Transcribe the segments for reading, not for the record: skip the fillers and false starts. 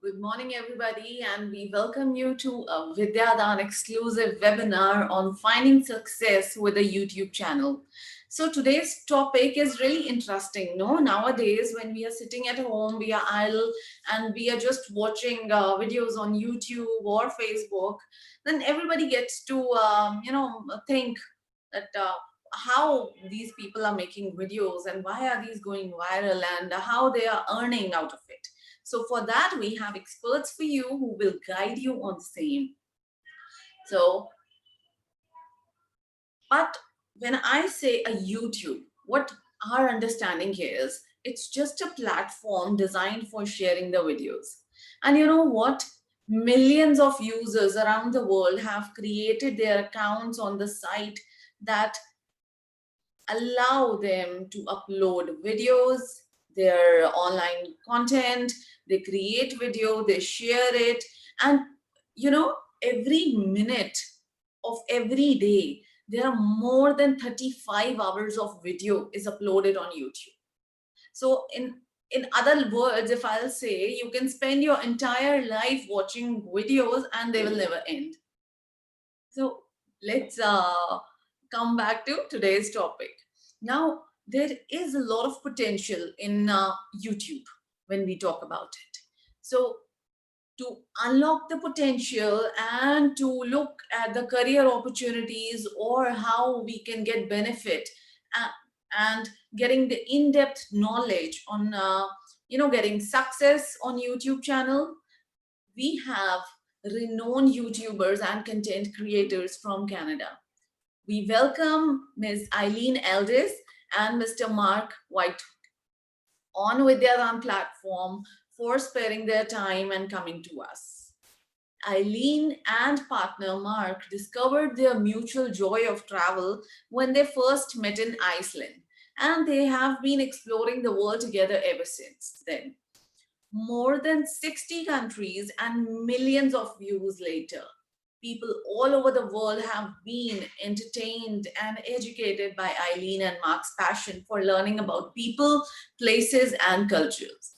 Good morning, everybody, and we welcome you to a Vidyadaan exclusive webinar on finding success with a YouTube channel. So today's topic is really interesting. No, nowadays when we are sitting at home, we are idle and we are just watching videos on YouTube or Facebook, then everybody gets to think that how these people are making videos and why are these going viral and how they are earning out of it. So for that, we have experts for you who will guide you on the same. So, but when I say a YouTube, what our understanding here is, it's just a platform designed for sharing the videos. And you know what? Millions of users around the world have created their accounts on the site that allow them to upload videos, their online content, they create video, they share it, and every minute of every day, there are more than 35 hours of video is uploaded on YouTube. So in other words, if I'll say, you can spend your entire life watching videos and they will never end. So let's come back to today's topic. Now, there is a lot of potential in YouTube when we talk about it. So to unlock the potential and to look at the career opportunities or how we can get benefit and getting the in-depth knowledge on, getting success on YouTube channel, we have renowned YouTubers and content creators from Canada. We welcome Ms. Eileen Aldis and Mr. Marc Whiteway on Vidyadaan platform for sparing their time and coming to us. Eileen and partner Marc discovered their mutual joy of travel when they first met in Iceland, and they have been exploring the world together ever since then. More than 60 countries and millions of views later, people all over the world have been entertained and educated by Eileen and Marc's passion for learning about people, places, and cultures.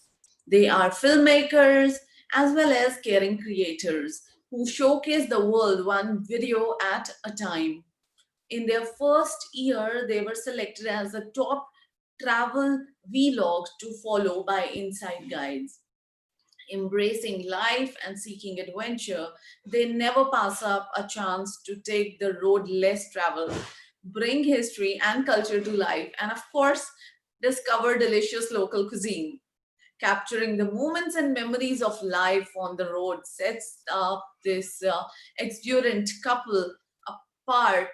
They are filmmakers as well as caring creators who showcase the world one video at a time. In their first year, they were selected as the top travel vlogs to follow by Inside Guides. Embracing life and seeking adventure, they never pass up a chance to take the road less traveled, bring history and culture to life, and of course, discover delicious local cuisine. Capturing the moments and memories of life on the road sets up this exuberant couple apart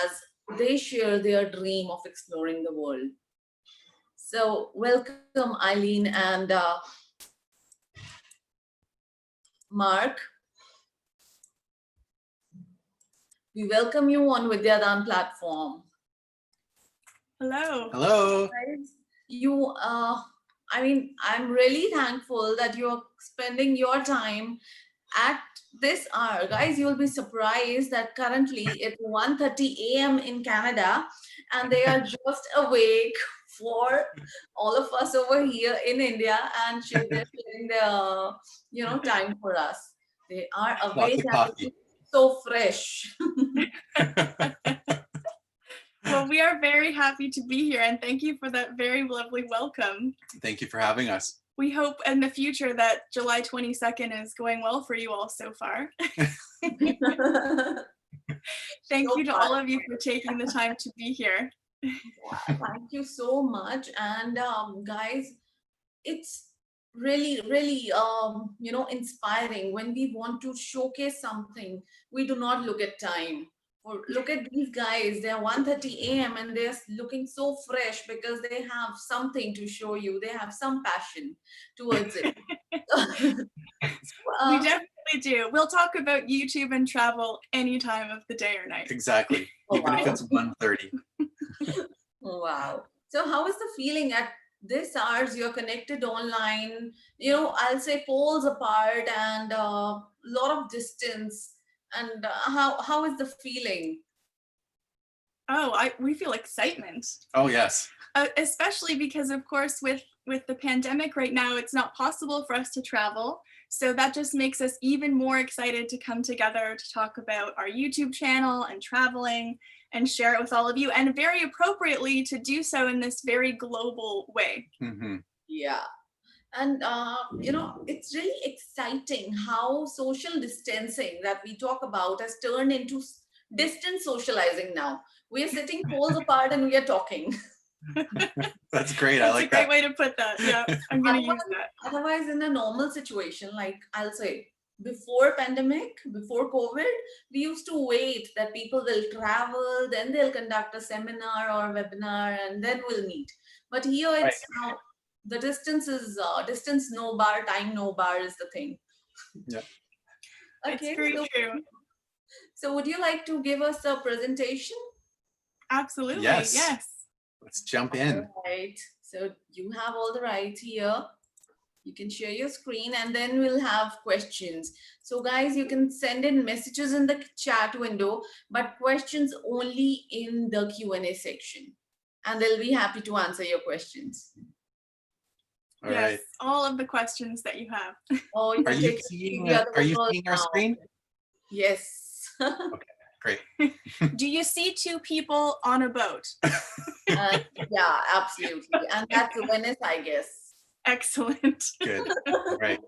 as they share their dream of exploring the world. So welcome Eileen and Marc. We welcome you on Vidyadaan platform. Hello. Hello. You, I'm really thankful that you're spending your time at this hour. Guys, you'll be surprised that currently it's 1:30 a.m. in Canada and they are just awake for all of us over here in India, and they're sharing their, time for us. They are awake and so fresh. Well, we are very happy to be here and thank you for that very lovely welcome. Thank you for having us. We hope in the future that July 22nd is going well for you all so far. Thank you to all of you for taking the time to be here. Yeah, thank you so much. And guys, it's really inspiring when we want to showcase something. We do not look at time. Or look at these guys, they're 1:30 a.m. and they're looking so fresh because they have something to show you. They have some passion towards it. We definitely do. We'll talk about YouTube and travel any time of the day or night. Exactly. Even if it's 1:30. Wow. So how is the feeling at this hours? You're connected online, I'll say poles apart and a lot of distance. And how is the feeling? Oh, we feel excitement. Oh, yes. Especially because, of course, with the pandemic right now, it's not possible for us to travel. So that just makes us even more excited to come together to talk about our YouTube channel and traveling and share it with all of you, and very appropriately to do so in this very global way. Mm-hmm. Yeah. And, it's really exciting how social distancing that we talk about has turned into distant socializing now. We are sitting poles apart and we are talking. That's great. That's I like a great that. way to put that. Yeah, I'm going to use that. Otherwise, in a normal situation, like I'll say, before pandemic, before COVID, we used to wait that people will travel, then they'll conduct a seminar or webinar, and then we'll meet. But here it's now the distance is distance no bar, time no bar is the thing. Yeah. It's Okay, very true. so would you like to give us a presentation? Absolutely. Yes. Yes. Let's jump in. All right. So you have all the rights here. You can share your screen and then we'll have questions. So guys, you can send in messages in the chat window, but questions only in the Q&A section. And they'll be happy to answer your questions. All Yes, right. all of the questions that you have. Oh, you Are you take seeing? the other Are you people seeing our now. screen? Yes. Great. Do you see two people on a boat? Yeah, absolutely. And that's Venice, I guess. Excellent. Good. Right.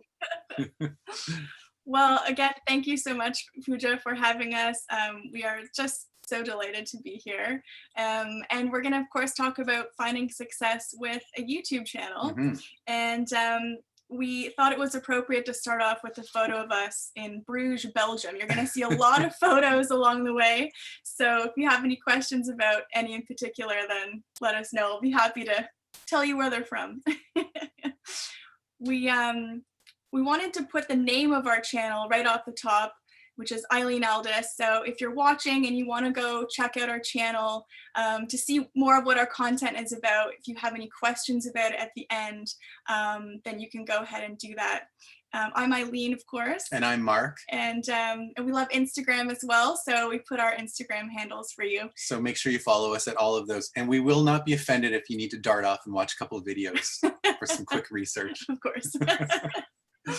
Well, again, thank you so much, Pooja, for having us. We are just so delighted to be here. And we're going to, of course, talk about finding success with a YouTube channel. Mm-hmm. And we thought it was appropriate to start off with a photo of us in Bruges, Belgium. You're going to see a lot of photos along the way. So if you have any questions about any in particular, then let us know. I'll be happy to tell you where they're from. We wanted to put the name of our channel right off the top, which is Eileen Aldis. So if you're watching and you want to go check out our channel to see more of what our content is about, if you have any questions about it at the end, then you can go ahead and do that. I'm Eileen, of course. And I'm Marc. And we love Instagram as well. So we put our Instagram handles for you. So make sure you follow us at all of those. And we will not be offended if you need to dart off and watch a couple of videos for some quick research. Of course.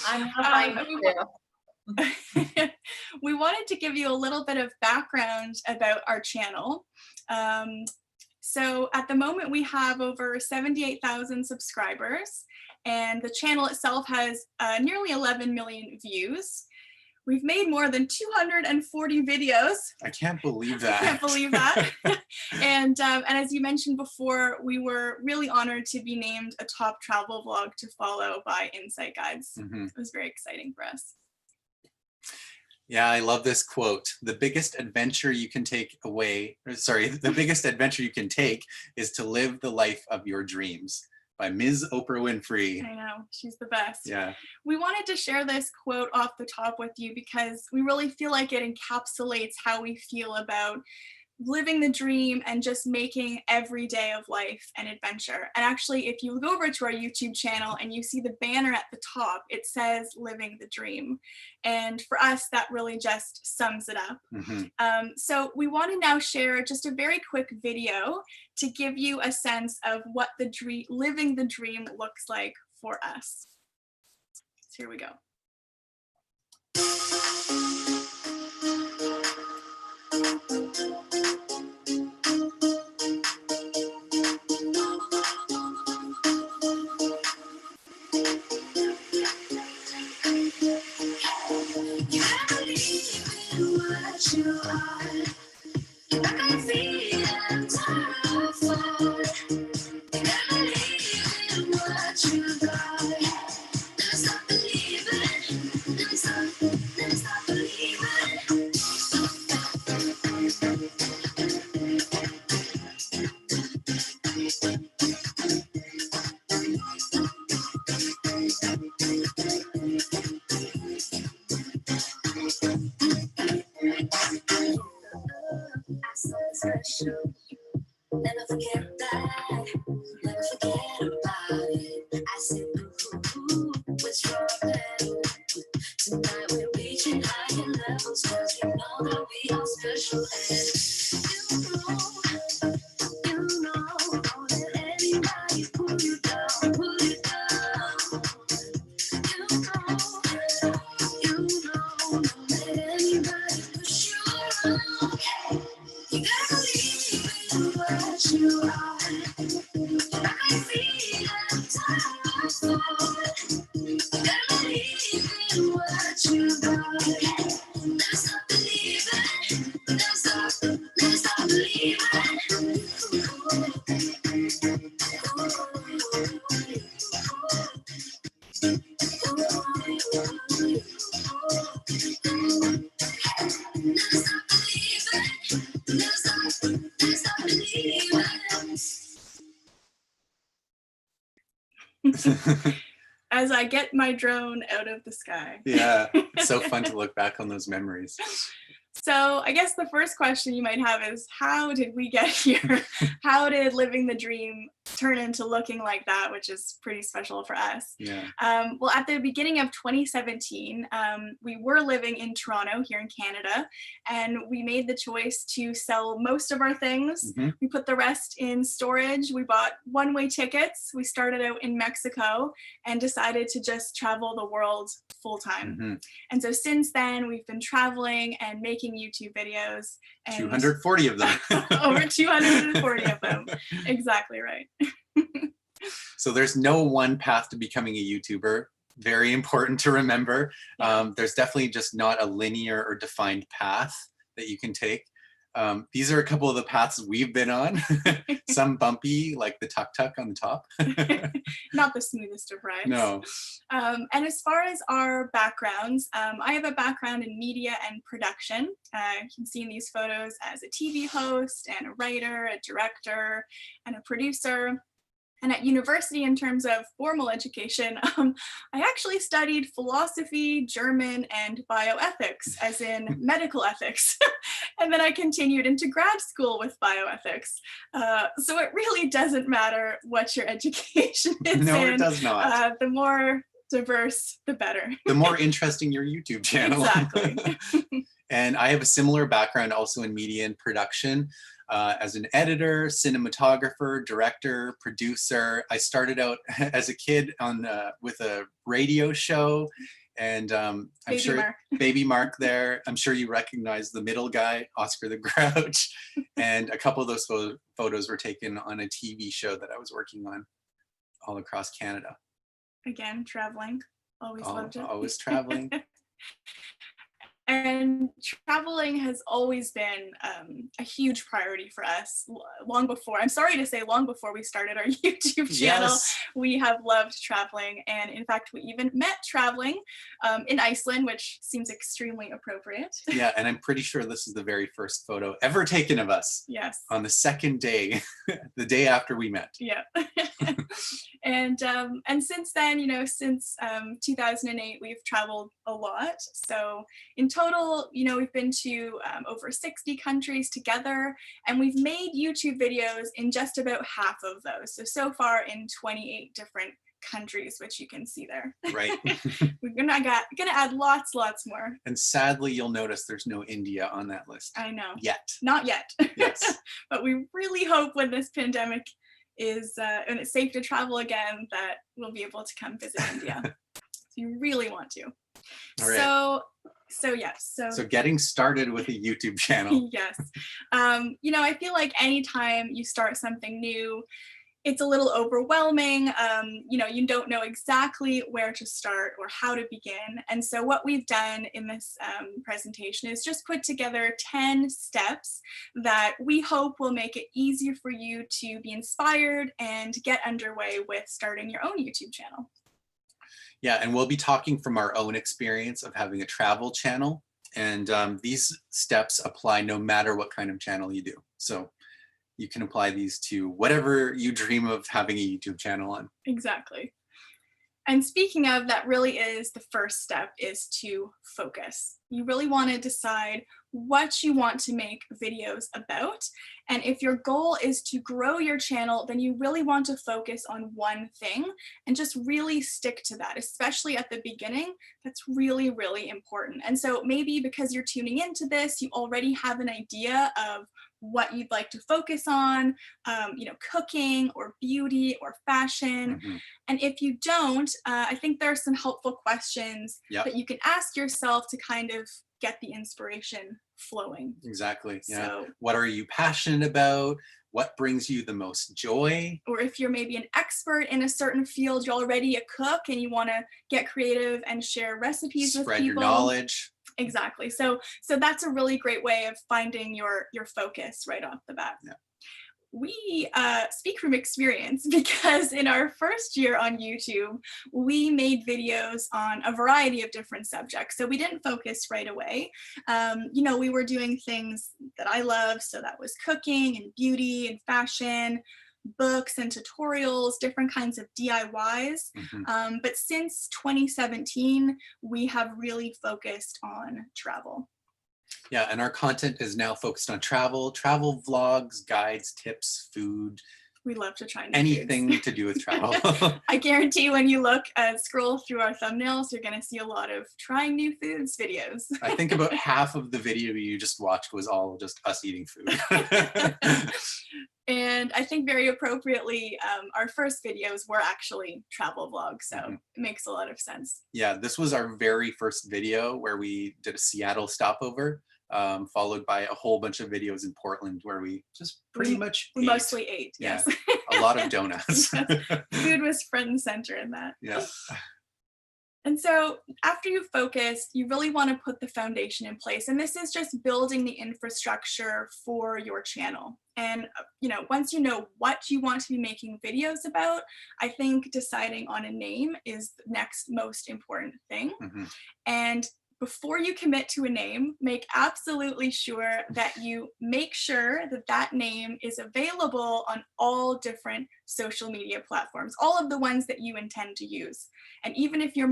I'm not there. We wanted to give you a little bit of background about our channel. So at the moment we have over 78,000 subscribers, and the channel itself has nearly 11 million views. We've made more than 240 videos. I can't believe that. I can't believe that. And as you mentioned before, we were really honored to be named a top travel vlog to follow by Insight Guides. Mm-hmm. It was very exciting for us. Yeah, I love this quote. The biggest adventure you can take the biggest adventure you can take is to live the life of your dreams, by Ms. Oprah Winfrey. I know, she's the best. Yeah. We wanted to share this quote off the top with you because we really feel like it encapsulates how we feel about living the dream and just making every day of life an adventure. And actually, if you go over to our YouTube channel and you see the banner at the top, it says living the dream. And for us, that really just sums it up. Mm-hmm. So we want to now share just a very quick video to give you a sense of what the living the dream looks like for us. So here we go. You are. I can feel I'm terrified. You gotta believe in what you got. Never stop believing. Never stop believing. Special. Never forget that. Never forget about it. I said, ooh, what's wrong? As I get my drone out of the sky. Yeah, it's so fun to look back on those memories. So I guess the first question you might have is, how did we get here? How did living the dream turn into looking like that, which is pretty special for us? Yeah. Well, at the beginning of 2017, we were living in Toronto here in Canada, and we made the choice to sell most of our things. Mhm. We put the rest in storage. We bought one-way tickets. We started out in Mexico and decided to just travel the world full-time. Mhm. And so since then, we've been traveling and making YouTube videos. And 240 of them. over 240 of them. Exactly right. So there's no one path to becoming a YouTuber. Very important to remember. There's definitely just not a linear or defined path that you can take. These are a couple of the paths we've been on. Some bumpy, like the tuk-tuk on the top. Not the smoothest of rides. No. And as far as our backgrounds, I have a background in media and production. You can see in these photos as a TV host and a writer, a director, and a producer. And at university, in terms of formal education, I actually studied philosophy, German, and bioethics, as in medical ethics. And then I continued into grad school with bioethics. So it really doesn't matter what your education is No, in. it does not. The more diverse, the better. The more interesting your YouTube channel. Exactly. And I have a similar background also in media and production. As an editor, cinematographer, director, producer. I started out as a kid on with a radio show, and I'm Baby sure Marc. Baby Marc there. I'm sure you recognize the middle guy, Oscar the Grouch, and a couple of those photos were taken on a TV show that I was working on all across Canada. Again, traveling. Always loved it. Always traveling. And traveling has always been a huge priority for us long before, I'm sorry to say, long before we started our YouTube channel. Yes. We have loved traveling. And in fact, we even met traveling in Iceland, which seems extremely appropriate. Yeah, and I'm pretty sure this is the very first photo ever taken of us Yes. on the second day, the day after we met. Yeah. And since then, since 2008, we've traveled a lot. So in total, we've been to over 60 countries together, and we've made YouTube videos in just about half of those. So far in 28 different countries, which you can see there. Right. We're gonna add lots more. And sadly, you'll notice there's no India on that list. I know. Yet. Not yet. Yes. But we really hope when this pandemic is and it's safe to travel again, that we'll be able to come visit India. If you really want to. All right. So getting started with a YouTube channel. yes. I feel like anytime you start something new, it's a little overwhelming. You don't know exactly where to start or how to begin. And so what we've done in this presentation is just put together 10 steps that we hope will make it easier for you to be inspired and get underway with starting your own YouTube channel. Yeah, and we'll be talking from our own experience of having a travel channel. And these steps apply no matter what kind of channel you do. So you can apply these to whatever you dream of having a YouTube channel on. Exactly. And speaking of, that really is the first step, is to focus. You really want to decide what you want to make videos about. And if your goal is to grow your channel, then you really want to focus on one thing and just really stick to that, especially at the beginning. That's really, really important. And so maybe because you're tuning into this, you already have an idea of what you'd like to focus on, cooking or beauty or fashion. Mhm. And if you don't, I think there are some helpful questions that you can ask yourself to kind of get the inspiration flowing. Exactly. Yeah. So, what are you passionate about? What brings you the most joy? or if you're maybe an expert in a certain field, you're already a cook and you want to get creative and share recipes with Spread people. your knowledge. Exactly. So that's a really great way of finding your focus right off the bat. Yeah. we speak from experience because in our first year on YouTube, we made videos on a variety of different subjects. So we didn't focus right away. We were doing things that I love. So that was cooking and beauty and fashion, books and tutorials, different kinds of DIYs. But since 2017, we have really focused on travel. Yeah, and our content is now focused on travel vlogs, guides, tips, food. We love to try new anything foods. to do with travel. I guarantee when you scroll through our thumbnails, you're going to see a lot of trying new foods videos. I think about half of the video you just watched was all just us eating food. And I think very appropriately, our first videos were actually travel vlogs, so it makes a lot of sense. Yeah, this was our very first video where we did a Seattle stopover, followed by a whole bunch of videos in Portland where we just pretty much we ate. mostly ate, yes. A lot of donuts. Food was front and center in that. Yeah. And so after you've focused, you really want to put the foundation in place. And this is just building the infrastructure for your channel. And, once you know what you want to be making videos about, I think deciding on a name is the next most important thing. And before you commit to a name, make absolutely sure that you make sure that that name is available on all different social media platforms, all of the ones that you intend to use. And even if you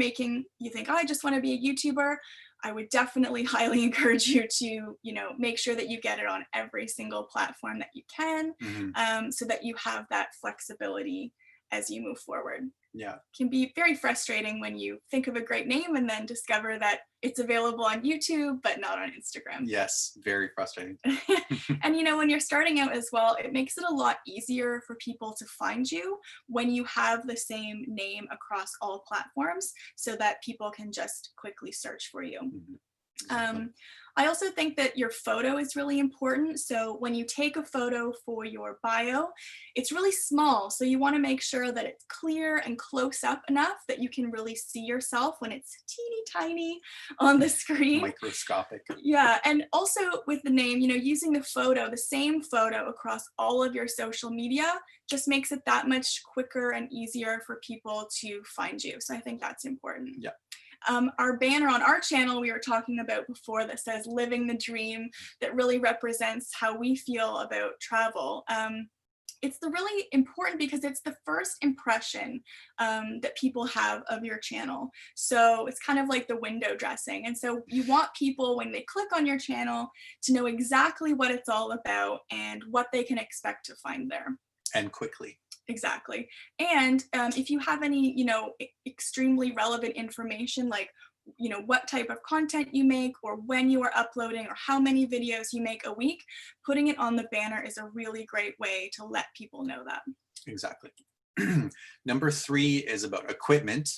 think, oh, I just want to be a YouTuber, I would definitely highly encourage you to, make sure that you get it on every single platform that you can, so that you have that flexibility as you move forward. Yeah. It can be very frustrating when you think of a great name and then discover that it's available on YouTube, but not on Instagram. Yes, very frustrating. And when you're starting out as well, it makes it a lot easier for people to find you when you have the same name across all platforms so that people can just quickly search for you. I also think that your photo is really important. So when you take a photo for your bio, it's really small. So you want to make sure that it's clear and close up enough that you can really see yourself when it's teeny tiny on the screen. Microscopic. Yeah. And also with the name, using the same photo across all of your social media just makes it that much quicker and easier for people to find you. So I think that's important. Yeah. Our banner on our channel we were talking about before that says living the dream, that really represents how we feel about travel. It's really important because it's the first impression that people have of your channel. So it's kind of like the window dressing. And so you want people, when they click on your channel, to know exactly what it's all about and what they can expect to find there. And quickly. Exactly. And if you have any, extremely relevant information, like, what type of content you make or when you are uploading or how many videos you make a week, putting it on the banner is a really great way to let people know that. Exactly. Number 3 is about equipment.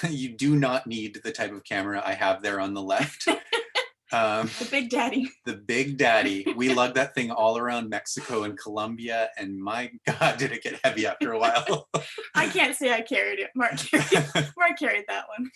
You do not need the type of camera I have there on the left. The Big Daddy. The Big Daddy. We lugged that thing all around Mexico and Colombia, and my God, did it get heavy after a while. I can't say I carried it. Marc carried that one.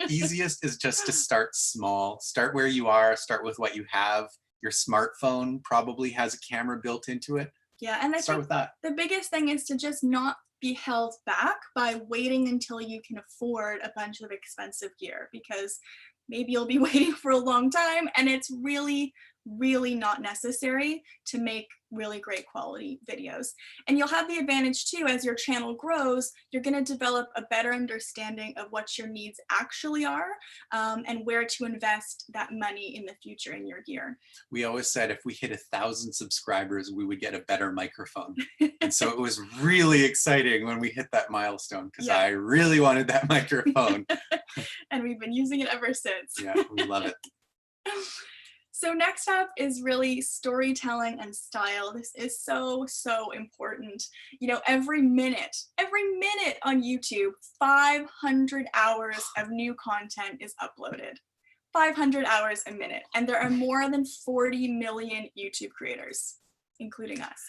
Easiest is just to start small. Start where you are. Start with what you have. Your smartphone probably has a camera built into it. Yeah, and I Start think with that. the biggest thing is to just not be held back by waiting until you can afford a bunch of expensive gear, because maybe you'll be waiting for a long time and it's really, really not necessary to make really great quality videos. And you'll have the advantage too, as your channel grows, you're going to develop a better understanding of what your needs actually are, and where to invest that money in the future in your gear. We always said if we hit 1,000 subscribers, we would get a better microphone. And so it was really exciting when we hit that milestone, because I really wanted that microphone. And we've been using it ever since. Yeah, we love it. So next up is really storytelling and style. This is so, so important. Every minute on YouTube, 500 hours of new content is uploaded. 500 hours a minute. And there are more than 40 million YouTube creators, including us.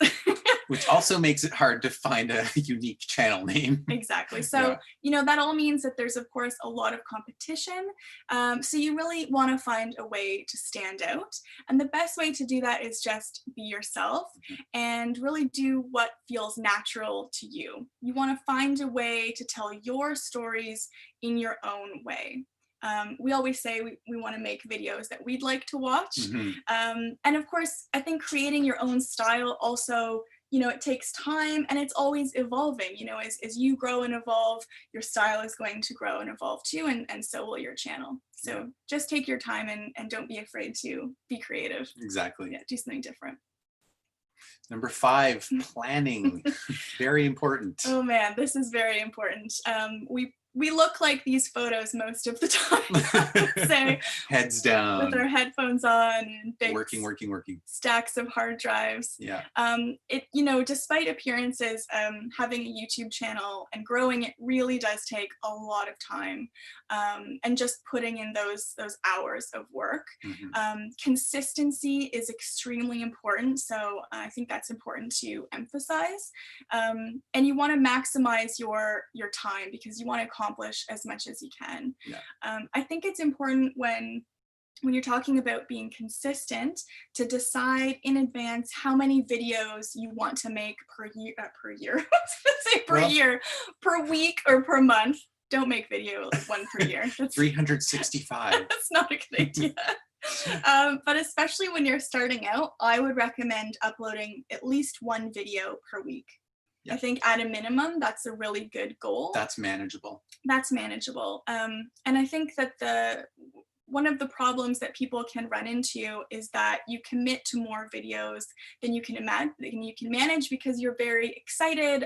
Which also makes it hard to find a unique channel name. Exactly. So, Yeah. you know, that all means that there's, of course, a lot of competition. So you really want to find a way to stand out. And the best way to do that is just be yourself and really do what feels natural to you. You want to find a way to tell your stories in your own way. We always say we want to make videos that we'd like to watch. And of course, I think creating your own style also, you know, it takes time and it's always evolving. You know, as you grow and evolve, your style is going to grow and evolve too, and so will your channel. So just take your time and don't be afraid to be creative. Exactly. Yeah, do something different. Number 5, planning. Very important. Oh man, this is very important. We look like these photos most of the time, I would say, Heads down. with our headphones on and big Working. stacks of hard drives. Yeah. It, you know, despite appearances, having a YouTube channel and growing it really does take a lot of time, and just putting in those hours of work. Consistency is extremely important, so I think that's important to emphasize. And you want to maximize your time because you want to accomplish as much as you can. Yeah. I think it's important when you're talking about being consistent to decide in advance how many videos you want to make per week or per month. Don't make video one per year. That's 365. that's not a good idea. But especially when you're starting out, I would recommend uploading at least one video per week. Yeah. I think at a minimum, that's a really good goal. That's manageable. That's manageable. And I think that one of the problems that people can run into is that you commit to more videos than you can manage because you're very excited.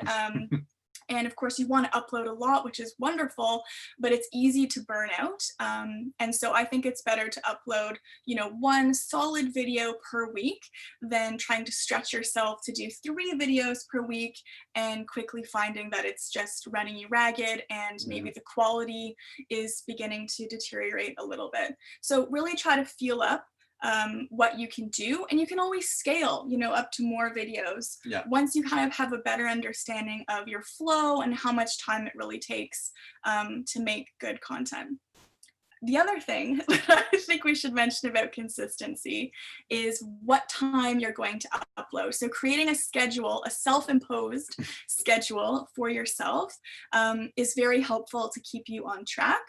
And of course, you want to upload a lot, which is wonderful, but it's easy to burn out. And so I think it's better to upload, you know, one solid video per week than trying to stretch yourself to do 3 videos per week and quickly finding that it's just running you ragged and maybe the quality is beginning to deteriorate a little bit. So really try to feel up what you can do, and you can always scale, you know, up to more videos. Yeah. Once you kind of have a better understanding of your flow and how much time it really takes to make good content. The other thing that I think we should mention about consistency is what time you're going to upload. So creating a schedule, a self-imposed schedule for yourself is very helpful to keep you on track.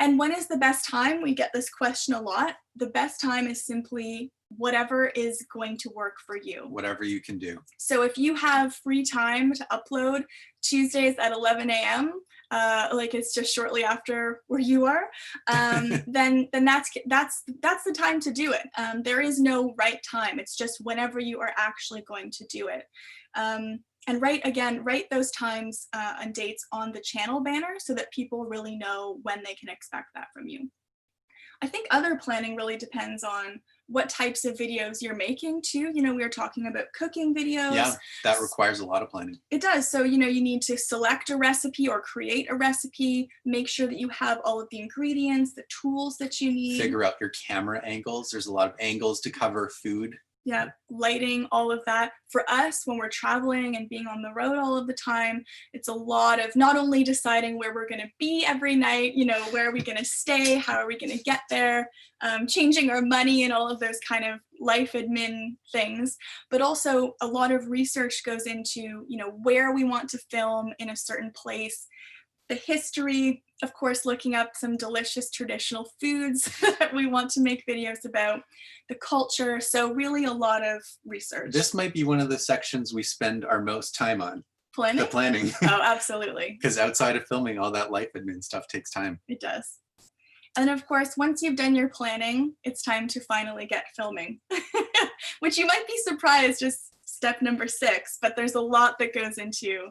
And when is the best time? We get this question a lot. The best time is simply whatever is going to work for you. Whatever you can do. So if you have free time to upload Tuesdays at 11 a.m., like it's just shortly after where you are, then that's the time to do it. There is no right time. It's just whenever you are actually going to do it. And write those times and dates on the channel banner so that people really know when they can expect that from you. I think other planning really depends on what types of videos you're making too. You know, we were talking about cooking videos. Yeah, that requires a lot of planning. It does. So, you know, you need to select a recipe or create a recipe, make sure that you have all of the ingredients, the tools that you need. Figure out your camera angles. There's a lot of angles to cover food. Yeah, lighting, all of that. For us, when we're traveling and being on the road all of the time, it's a lot of not only deciding where we're going to be every night, you know, where are we going to stay, how are we going to get there, changing our money and all of those kind of life admin things, but also a lot of research goes into, you know, where we want to film in a certain place, the history, of course, looking up some delicious traditional foods that we want to make videos about, the culture. So really a lot of research. This might be one of the sections we spend our most time on. Planning? The planning. Oh, absolutely. Because outside of filming, all that life admin stuff takes time. It does. And of course, once you've done your planning, it's time to finally get filming, which you might be surprised is step number 6, but there's a lot that goes into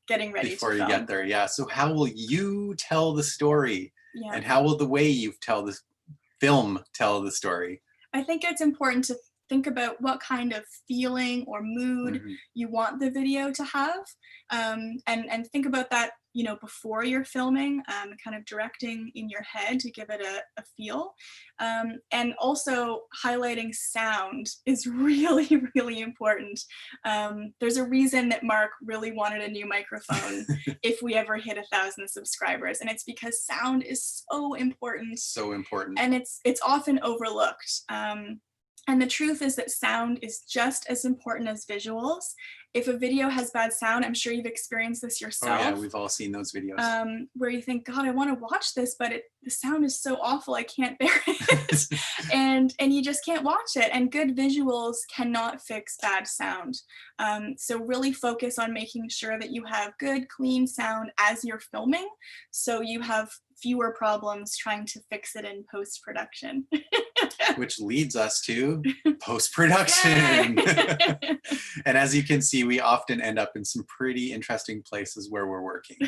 getting ready before to you film. get there. Yeah. So how will you tell the story? Yeah. And how will the way you tell this film tell the story? I think it's important think about what kind of feeling or mood Mhm. you want the video to have, and think about that, you know, before you're filming, kind of directing in your head to give it a feel. And also highlighting sound is really, really important. There's a reason that Marc really wanted a new microphone if we ever hit 1,000 subscribers, and it's because sound is so important, So important. and it's often overlooked. And the truth is that sound is just as important as visuals. If a video has bad sound, I'm sure you've experienced this Oh yourself. yeah, we've all seen those videos. Where you think, God, I want to watch this, but the sound is so awful, I can't bear it. and you just can't watch it. And good visuals cannot fix bad sound. So really focus on making sure that you have good, clean sound as you're filming, so you have fewer problems trying to fix it in post-production. Which leads us to post-production. Yay! And as you can see, we often end up in some pretty interesting places where we're working,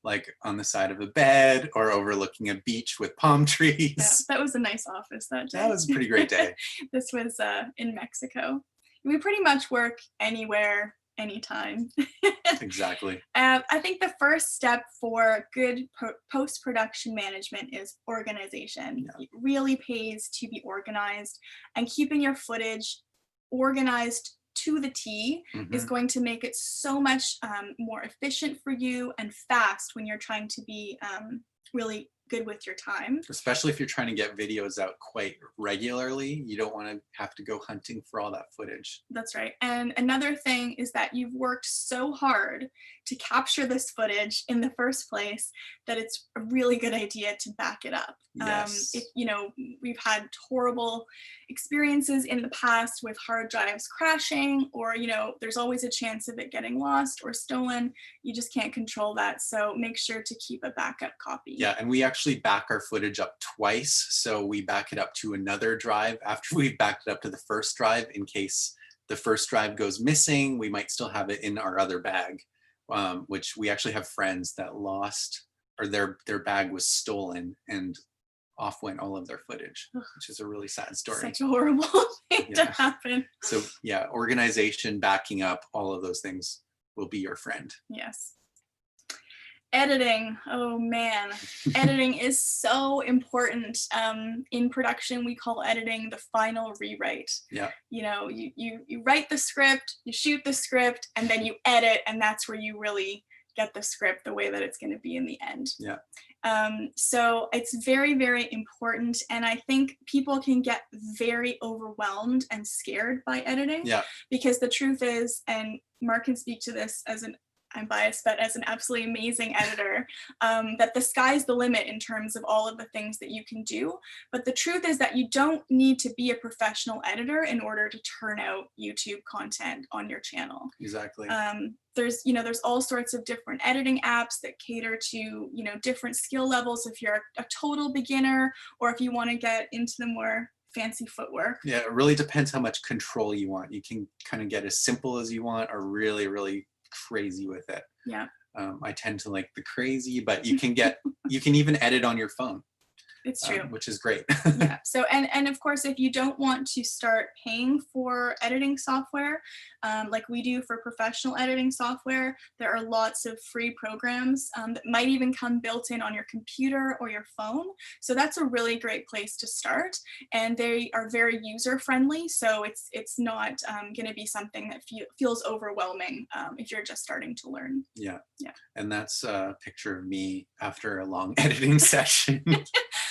like on the side of a bed or overlooking a beach with palm Yeah, trees. that was a nice office that day. That was a pretty great day. This was in Mexico. We pretty much work anywhere, anytime. Exactly. I think the first step for good post-production management is organization. Yeah. It really pays to be organized, and keeping your footage organized to the T is Mhm. going to make it so much more efficient for you and fast when you're trying to be really good with your time. Especially if you're trying to get videos out quite regularly, you don't want to have to go hunting for all that footage. That's right. And another thing is that you've worked so hard to capture this footage in the first place that it's a really good idea to back it up. Yes. If, you know, we've had horrible experiences in the past with hard drives crashing, or, you know, there's always a chance of it getting lost or stolen. You just can't control that. So make sure to keep a backup copy. Yeah, and we actually back our footage up twice. So we back it up to another drive after we've backed it up to the first drive, in case the first drive goes missing. We might still have it in our other bag, which we actually have friends that lost, or their bag was stolen, and off went all of their footage, which is a really sad story. Such a horrible thing to Yeah. happen. So yeah, organization, backing up, all of those things will be your friend. Yes. Editing, oh man, editing is so important. In production, we call editing the final rewrite. Yeah. You know, you write the script, you shoot the script, and then you edit, and that's where you really get the script the way that it's going to be in the end. Yeah. So it's very, very important, and I think people can get very overwhelmed and scared by editing. Yeah. Because the truth is, and Marc can speak to this as an, I'm biased, but as an absolutely amazing editor, that the sky's the limit in terms of all of the things that you can do. But the truth is that you don't need to be a professional editor in order to turn out YouTube content on your channel. Exactly. There's all sorts of different editing apps that cater to, you know, different skill levels if you're a total beginner, or if you want to get into the more fancy footwork. Yeah, it really depends how much control you want. You can kind of get as simple as you want, or really, really crazy with it. Yeah. I tend to like the crazy, but you can even edit on your phone. It's true. Which is great. Yeah. So, and of course, if you don't want to start paying for editing software, like we do for professional editing software, there are lots of free programs that might even come built in on your computer or your phone. So that's a really great place to start. And they are very user friendly. So it's not going to be something that feels overwhelming if you're just starting to learn. Yeah. Yeah. And that's a picture of me after a long editing session.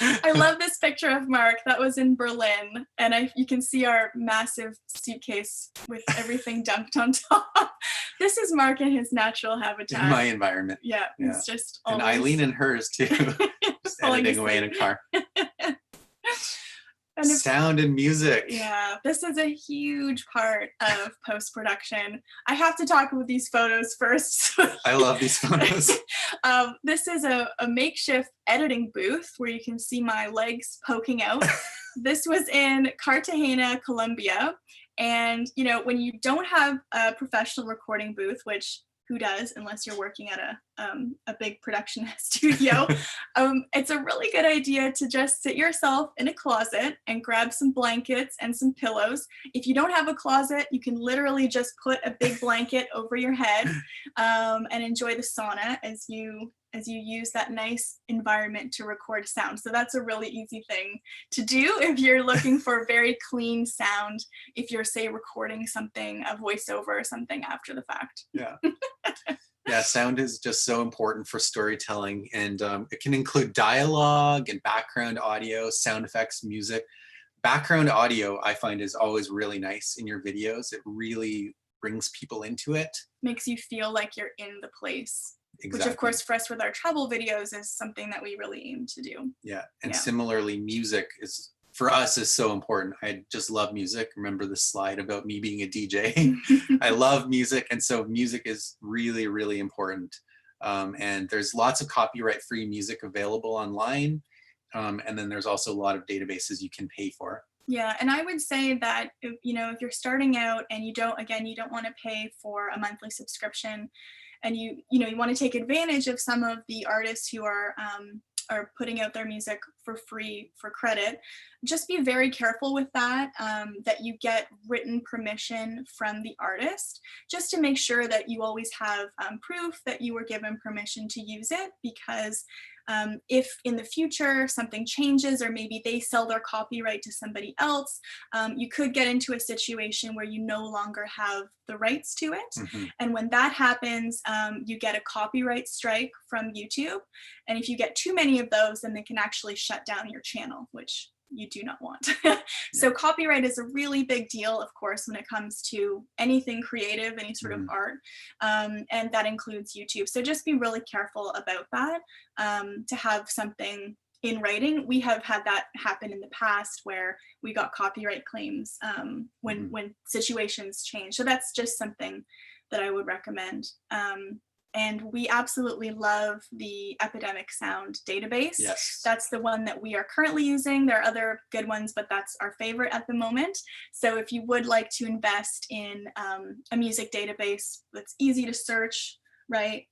I love this picture of Marc. That was in Berlin, and you can see our massive suitcase with everything dumped on top. This is Marc in his natural habitat. In my environment. Yeah, Yeah. it's just And always Eileen and hers too. Just falling editing away in a asleep. car. And if- Sound and music. Yeah, this is a huge part of post-production. I have to talk about these photos first. I love these photos. This is a makeshift editing booth where you can see my legs poking out. This was in Cartagena, Colombia. And, you know, when you don't have a professional recording booth, which who does, unless you're working at a big production studio, it's a really good idea to just sit yourself in a closet and grab some blankets and some pillows. If you don't have a closet, you can literally just put a big blanket over your head and enjoy the sauna as you use that nice environment to record sound. So that's a really easy thing to do if you're looking for very clean sound, if you're, say, recording something, a voiceover or something after the fact. Yeah. Yeah, sound is just so important for storytelling, and it can include dialogue and background audio, sound effects, music. Background audio, I find, is always really nice in your videos. It really brings people into it. Makes you feel like you're in the place. Exactly. Which, of course, for us with our travel videos is something that we really aim to do. Yeah, and Yeah. similarly, music is, for us, is so important. I just love music. Remember the slide about me being a DJ? I love music, and so music is really, really important. And there's lots of copyright-free music available online, and then there's also a lot of databases you can pay for. Yeah, and I would say that if you're starting out and you don't want to pay for a monthly subscription, and you want to take advantage of some of the artists who are putting out their music for free for credit, just be very careful with that, that you get written permission from the artist, just to make sure that you always have proof that you were given permission to use it, because if in the future something changes, or maybe they sell their copyright to somebody else, you could get into a situation where you no longer have the rights to it. Mhm. And when that happens, you get a copyright strike from YouTube. And if you get too many of those, then they can actually shut down your channel, which you do not want. So copyright is a really big deal, of course, when it comes to anything creative, any sort of art, and that includes YouTube. So just be really careful about that, to have something in writing. We have had that happen in the past where we got copyright claims when situations change. So that's just something that I would recommend. And we absolutely love the Epidemic Sound database. Yes. That's the one that we are currently using. There are other good ones, but that's our favorite at the moment. So if you would like to invest in a music database that's easy to search, right?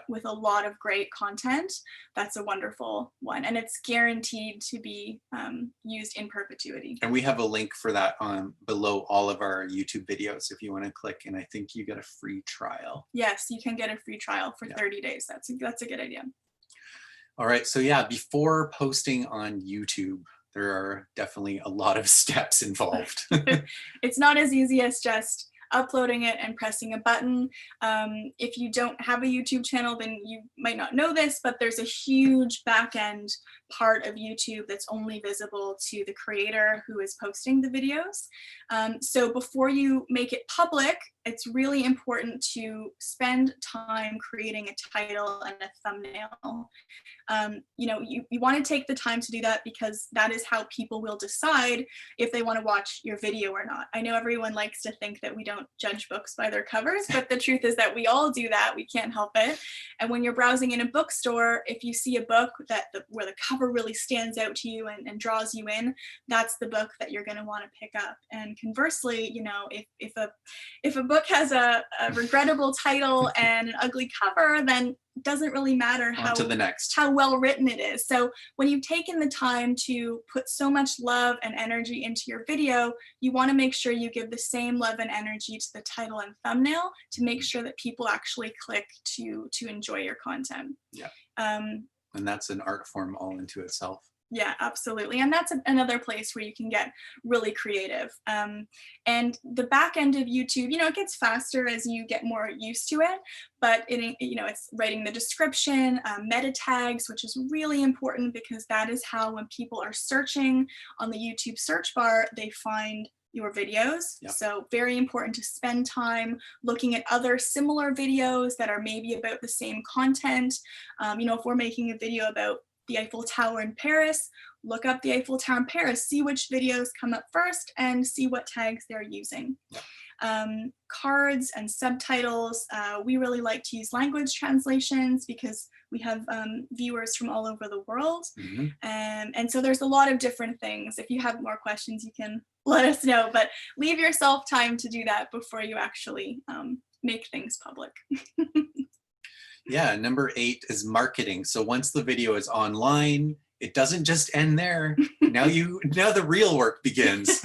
With a lot of great content, that's a wonderful one. And it's guaranteed to be used in perpetuity. And we have a link for that below all of our YouTube videos if you want to click, and I think you get a free trial. Yes, you can get a free trial for 30 days. That's a good idea. All right, so yeah, before posting on YouTube, there are definitely a lot of steps involved. It's not as easy as just uploading it and pressing a button. If you don't have a YouTube channel, then you might not know this, but there's a huge back end part of YouTube that's only visible to the creator who is posting the videos. So before you make it public, it's really important to spend time creating a title and a thumbnail. You want to take the time to do that, because that is how people will decide if they want to watch your video or not. I know everyone likes to think that we don't judge books by their covers, but the truth is that we all do that. We can't help it. And when you're browsing in a bookstore, if you see a book where the cover really stands out to you and draws you in, that's the book that you're going to want to pick up. And conversely, if a book has a regrettable title and an ugly cover, then it doesn't really matter how well written it is. So when you've taken the time to put so much love and energy into your video, you want to make sure you give the same love and energy to the title and thumbnail to make sure that people actually click to enjoy your content. Yeah. And that's an art form all into itself. Yeah, absolutely. And that's another place where you can get really creative. And the back end of YouTube, it gets faster as you get more used to it, but it's writing the description, meta tags, which is really important, because that is how, when people are searching on the YouTube search bar, they find your videos. Yep. So very important to spend time looking at other similar videos that are maybe about the same content. If we're making a video about the Eiffel Tower in Paris, look up the Eiffel Tower in Paris, see which videos come up first, and see what tags they're using. Cards and subtitles, we really like to use language translations because we have viewers from all over the world. And so there's a lot of different things. If you have more questions, you can let us know, but leave yourself time to do that before you actually make things public. Yeah, number 8 is marketing. So once the video is online, it doesn't just end there. Now the real work begins.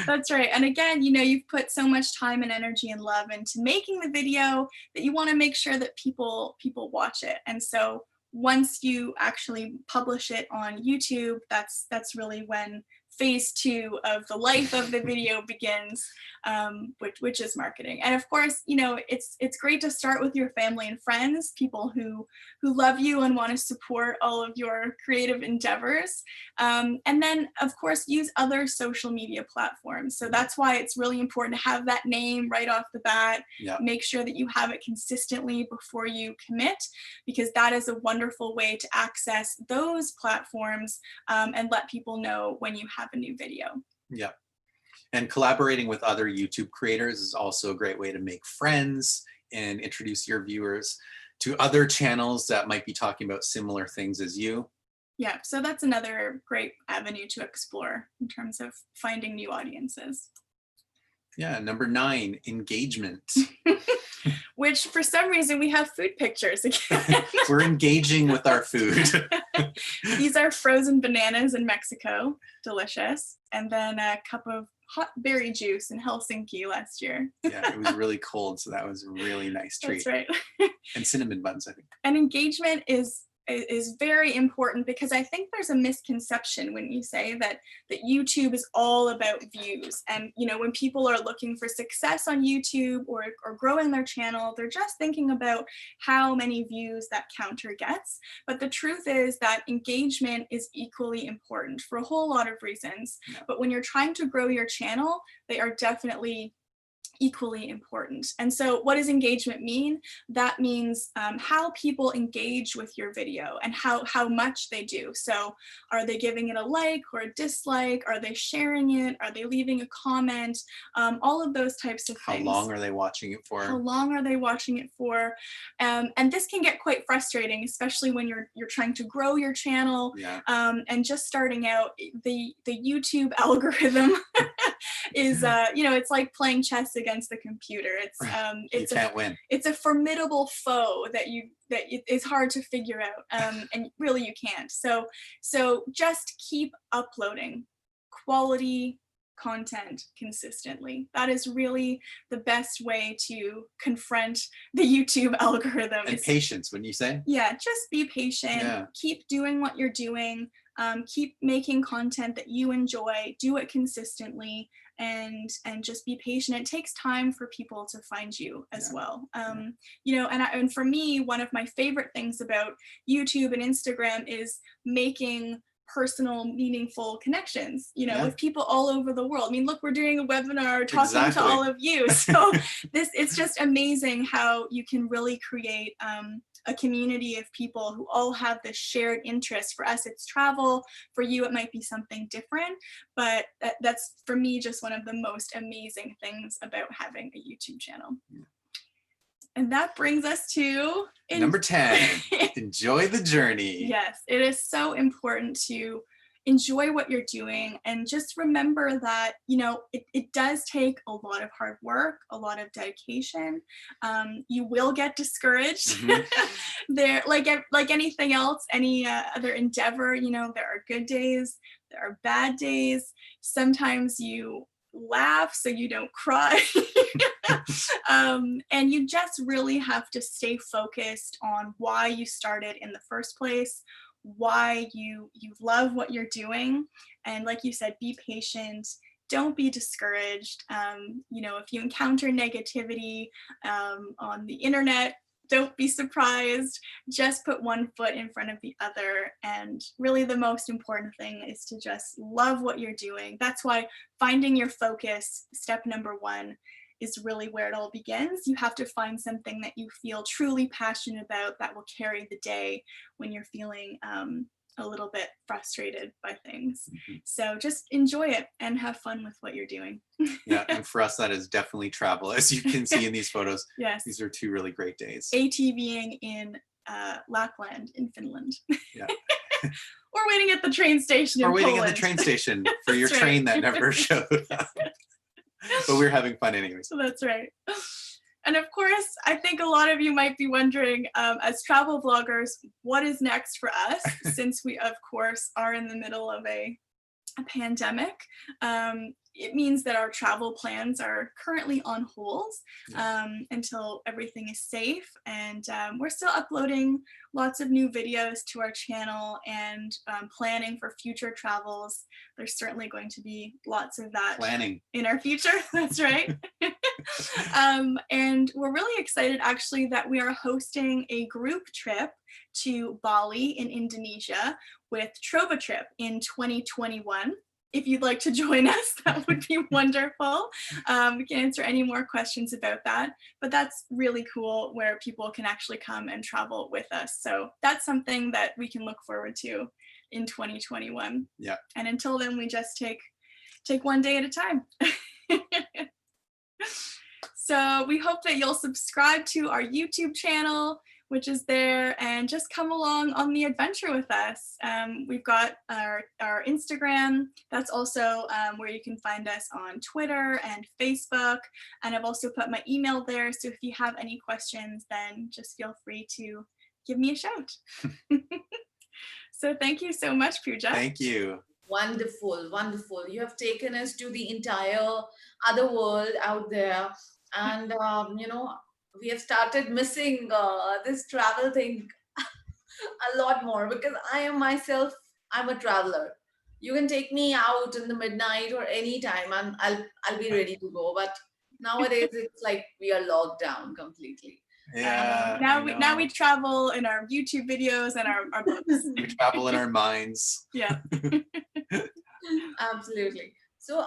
That's right. And again, you know, you've put so much time and energy and love into making the video that you want to make sure that people watch it. And so once you actually publish it on YouTube, that's really when phase 2 of the life of the video begins, which is marketing. And of course, you know, it's great to start with your family and friends, people who love you and want to support all of your creative endeavors. And then, of course, use other social media platforms. So that's why it's really important to have that name right off the bat. Yeah. Make sure that you have it consistently before you commit, because that is a wonderful way to access those platforms and let people know when you have a new video. Yeah. And collaborating with other YouTube creators is also a great way to make friends and introduce your viewers to other channels that might be talking about similar things as you. Yeah, so that's another great avenue to explore in terms of finding new audiences. Yeah, number 9, engagement. Which for some reason we have food pictures again. We're engaging with our food. These are frozen bananas in Mexico, delicious. And then a cup of hot berry juice in Helsinki last year. Yeah, it was really cold, so that was a really nice treat. That's right. And cinnamon buns, I think. And engagement is very important, because I think there's a misconception when you say that YouTube is all about views. And you know, when people are looking for success on YouTube or growing their channel, they're just thinking about how many views that counter gets. But the truth is that engagement is equally important for a whole lot of reasons. Yeah. But when you're trying to grow your channel, they are definitely equally important. And so what does engagement mean? That means how people engage with your video and how much they do. So are they giving it a like or a dislike? Are they sharing it? Are they leaving a comment? All of those types of things. How long are they watching it for? How long are they watching it for? And this can get quite frustrating, especially when you're trying to grow your channel. Yeah. And just starting out. The YouTube algorithm is you know, it's like playing chess against the computer. It's you can't win. It's a formidable foe that is hard to figure out, and really you can't. So just keep uploading quality content consistently. That is really the best way to confront the YouTube algorithm. And patience, wouldn't you say? Yeah, just be patient. Yeah. Keep doing what you're doing. Keep making content that you enjoy. Do it consistently, and just be patient. It takes time for people to find you as well. You know, and for me, one of my favorite things about YouTube and Instagram is making personal, meaningful connections, you know, with people all over the world. I mean, look, we're doing a webinar talking to all of you. So it's just amazing how you can really create a community of people who all have this shared interest. For us, it's travel. For you, it might be something different. But that's, for me, just one of the most amazing things about having a YouTube channel. Yeah. And that brings us to number 10, enjoy the journey. Yes, it is so important to enjoy what you're doing, and just remember that, you know, it does take a lot of hard work, a lot of dedication. You will get discouraged. There, like anything else, any other endeavor, you know, there are good days, there are bad days. Sometimes you laugh so you don't cry. And you just really have to stay focused on why you started in the first place, why you love what you're doing. And like you said, be patient. Don't be discouraged. You know, if you encounter negativity on the internet, don't be surprised. Just put one foot in front of the other. And really the most important thing is to just love what you're doing. That's why finding your focus, step number 1, is really where it all begins. You have to find something that you feel truly passionate about that will carry the day when you're feeling a little bit frustrated by things. So just enjoy it and have fun with what you're doing. Yeah, and for us, that is definitely travel. As you can see in these photos, yes, these are 2 really great days. ATVing in Lapland in Finland. Yeah. Or waiting at the train station in Or waiting Poland. at the train station for your That's train right. that never showed up. But we're having fun anyways. So that's right. And of course, I think a lot of you might be wondering, as travel vloggers, what is next for us, since we, of course, are in the middle of a pandemic. It means that our travel plans are currently on hold until everything is safe, and we're still uploading lots of new videos to our channel and planning for future travels. There's certainly going to be lots of that Planning. in our future. That's right. And we're really excited actually that we are hosting a group trip to Bali in Indonesia with travm in 2021. If you'd like to join us, that would be wonderful. We can answer any more questions about that, but that's really cool where people can actually come and travel with us. So that's something that we can look forward to in 2021. Yeah. And until then, we just take one day at a time. So we hope that you'll subscribe to our YouTube channel, which is there, and just come along on the adventure with us. We've got our Instagram. That's also where you can find us on Twitter and Facebook. And I've also put my email there. So if you have any questions, then just feel free to give me a shout. So thank you so much, Pooja. Thank you. Wonderful, wonderful. You have taken us to the entire other world out there. And, we have started missing this travel thing a lot more, because I am myself, I'm a traveler. You can take me out in the midnight or any time and I'll be ready to go. But nowadays it's like we are locked down completely. Yeah. Now we travel in our YouTube videos and our books. We travel in our minds. Yeah. Absolutely. So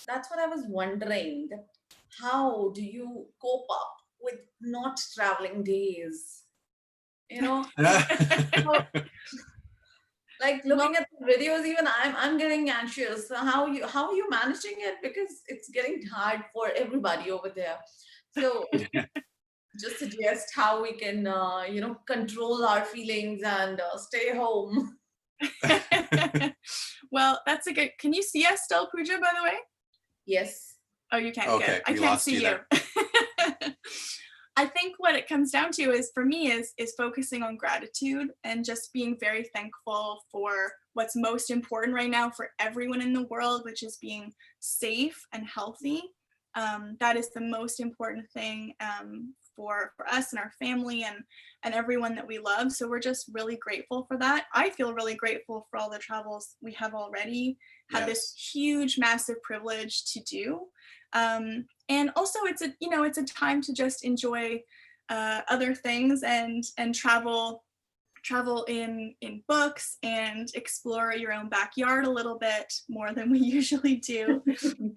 that's what I was wondering, that how do you cope up with not traveling days? Like looking at the videos, even I'm getting anxious. So how are you managing it? Because it's getting hard for everybody over there. So just suggest how we can control our feelings and stay home. Well, that's a good. Can you see us still, Pooja, by the way? Yes. Oh, you can't. Okay, Good. I we can't lost see you you. I think what it comes down to is, for me, is focusing on gratitude and just being very thankful for what's most important right now for everyone in the world, which is being safe and healthy. That is the most important thing for us and our family and everyone that we love. So we're just really grateful for that. I feel really grateful for all the travels we have already had. This huge, massive privilege to do. And also it's a time to just enjoy other things and travel in books and explore your own backyard a little bit more than we usually do.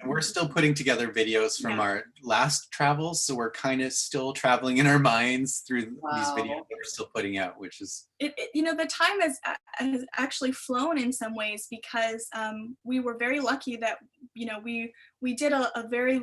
We're still putting together videos from our last travels, so we're kind of still traveling in our minds through these videos that we're still putting out, which is the time has actually flown in some ways, because we were very lucky that we did a very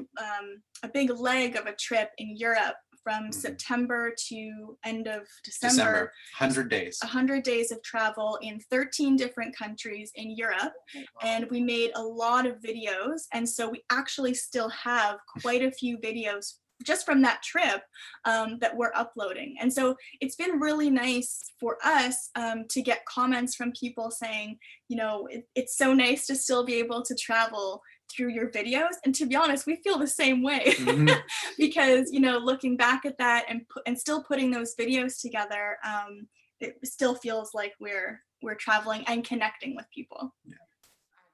a big leg of a trip in Europe from September to end of December. 100 days. 100 days of travel in 13 different countries in Europe. And we made a lot of videos. And so we actually still have quite a few videos just from that trip that we're uploading. And so it's been really nice for us to get comments from people saying, it's so nice to still be able to travel through your videos. And to be honest, we feel the same way. Because looking back at that and still putting those videos together, it still feels like we're traveling and connecting with people.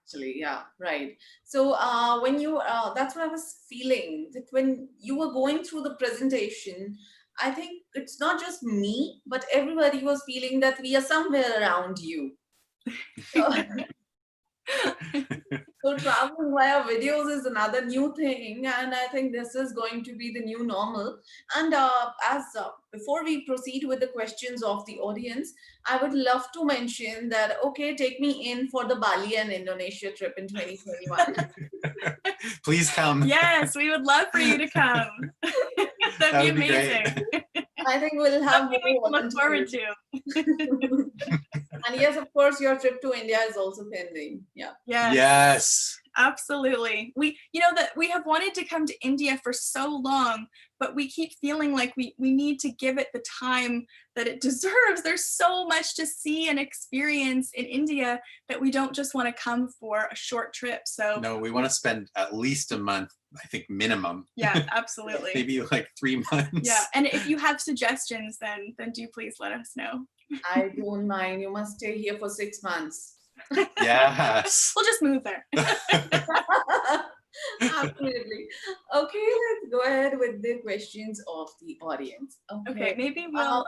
Actually, yeah, right. So when you that's what I was feeling, that when you were going through the presentation, I think it's not just me, but everybody was feeling that we are somewhere around you. So traveling via videos is another new thing, and I think this is going to be the new normal. And before we proceed with the questions of the audience, I would love to mention that, okay, take me in for the Bali and Indonesia trip in 2021. Please come. Yes, we would love for you to come. That'd be amazing. I think we'll have something we can look forward to. And yes, of course, your trip to India is also pending. Yeah. Yes. Yes. Absolutely. That we have wanted to come to India for so long, but we keep feeling like we need to give it the time that it deserves. There's so much to see and experience in India that we don't just want to come for a short trip. So No, we want to spend at least a month, I think minimum. yeah, absolutely. Maybe like 3 months. Yeah, and if you have suggestions, then do please let us know. I don't mind. You must stay here for 6 months. Yes. We'll just move there. Absolutely. Okay, let's go ahead with the questions of the audience. Okay, maybe we'll,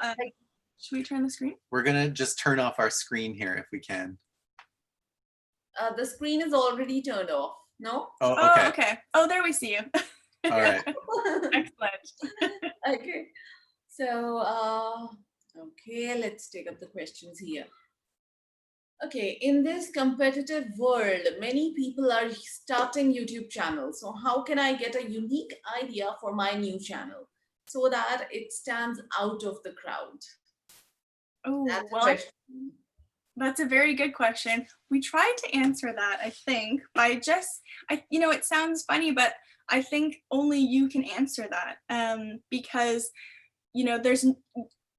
should we turn the screen? We're going to just turn off our screen here if we can. The screen is already turned off. No? Oh, Oh, okay. okay. Oh, there we see you. All right. Excellent. Okay. So, okay, let's take up the questions here. Okay, in this competitive world, many people are starting YouTube channels. So how can I get a unique idea for my new channel so that it stands out of the crowd? Oh, That's the well, question. that's a very good question. We tried to answer that, I think, by it sounds funny, but I think only you can answer that because,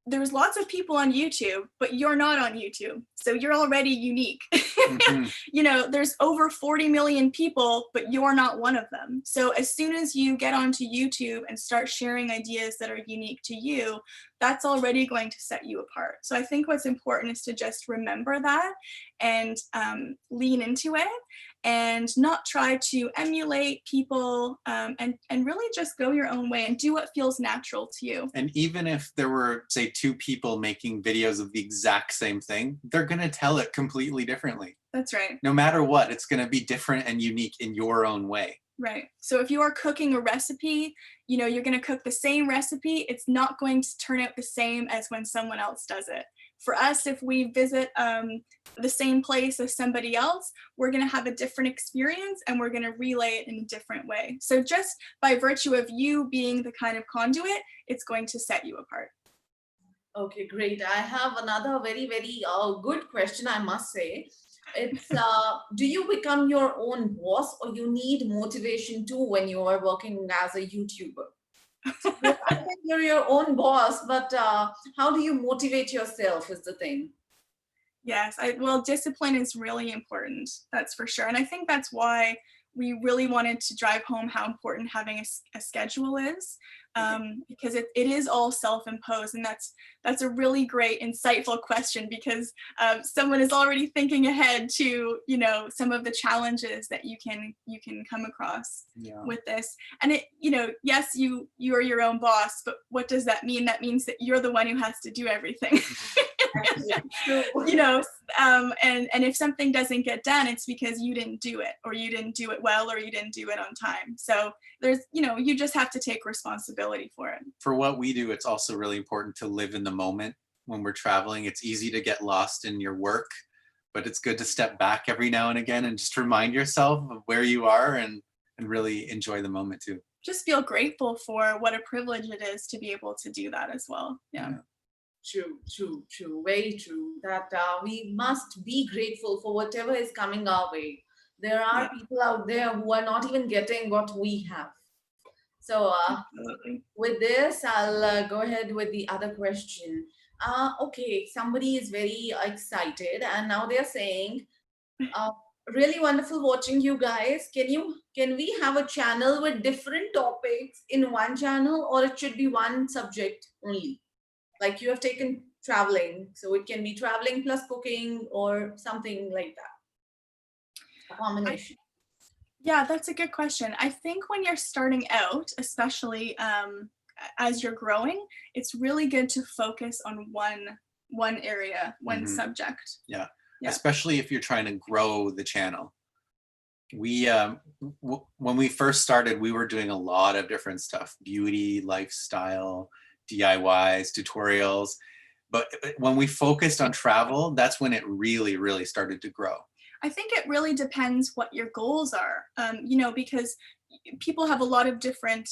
there's lots of people on YouTube, but you're not on YouTube. So you're already unique. Mhm. There's over 40 million people, but you're not one of them. So as soon as you get onto YouTube and start sharing ideas that are unique to you, that's already going to set you apart. So I think what's important is to just remember that and lean into it and not try to emulate people and really just go your own way and do what feels natural to you. And even if there were, say, 2 people making videos of the exact same thing, they're going to tell it completely differently. That's right. No matter what, it's going to be different and unique in your own way. Right. So if you are cooking a recipe, you're going to cook the same recipe. It's not going to turn out the same as when someone else does it. For us, if we visit the same place as somebody else, we're going to have a different experience and we're going to relay it in a different way. So just by virtue of you being the kind of conduit, it's going to set you apart. Okay, great. I have another very, very good question, I must say. It's do you become your own boss or you need motivation too when you are working as a YouTuber? Well, I think you're your own boss, but how do you motivate yourself is the thing. Yes, discipline is really important, that's for sure. And I think that's why we really wanted to drive home how important having a schedule is, because it is all self-imposed. And that's a really great, insightful question because someone is already thinking ahead to, some of the challenges that you can come across with this. And yes, you are your own boss, but what does that mean? That means that you're the one who has to do everything. And if something doesn't get done, it's because you didn't do it, or you didn't do it well, or you didn't do it on time. So there's, you just have to take responsibility for it. For what we do, it's also really important to live in the moment when we're traveling. It's easy to get lost in your work, but it's good to step back every now and again and just remind yourself of where you are and really enjoy the moment too. Just feel grateful for what a privilege it is to be able to do that as well. Yeah. True, very true. That we must be grateful for whatever is coming our way. There are people out there who are not even getting what we have. So with this, I'll go ahead with the other question. Okay, somebody is very excited and now they're saying, really wonderful watching you guys. Can we have a channel with different topics in one channel, or it should be one subject only? Like you have taken traveling, so it can be traveling plus cooking or something like that. A combination. Yeah, that's a good question. I think when you're starting out, especially as you're growing, it's really good to focus on one area, one subject. Yeah, especially if you're trying to grow the channel. We when we first started, we were doing a lot of different stuff: beauty, lifestyle, DIYs, tutorials. But when we focused on travel, that's when it really, really started to grow. I think it really depends what your goals are, because people have a lot of different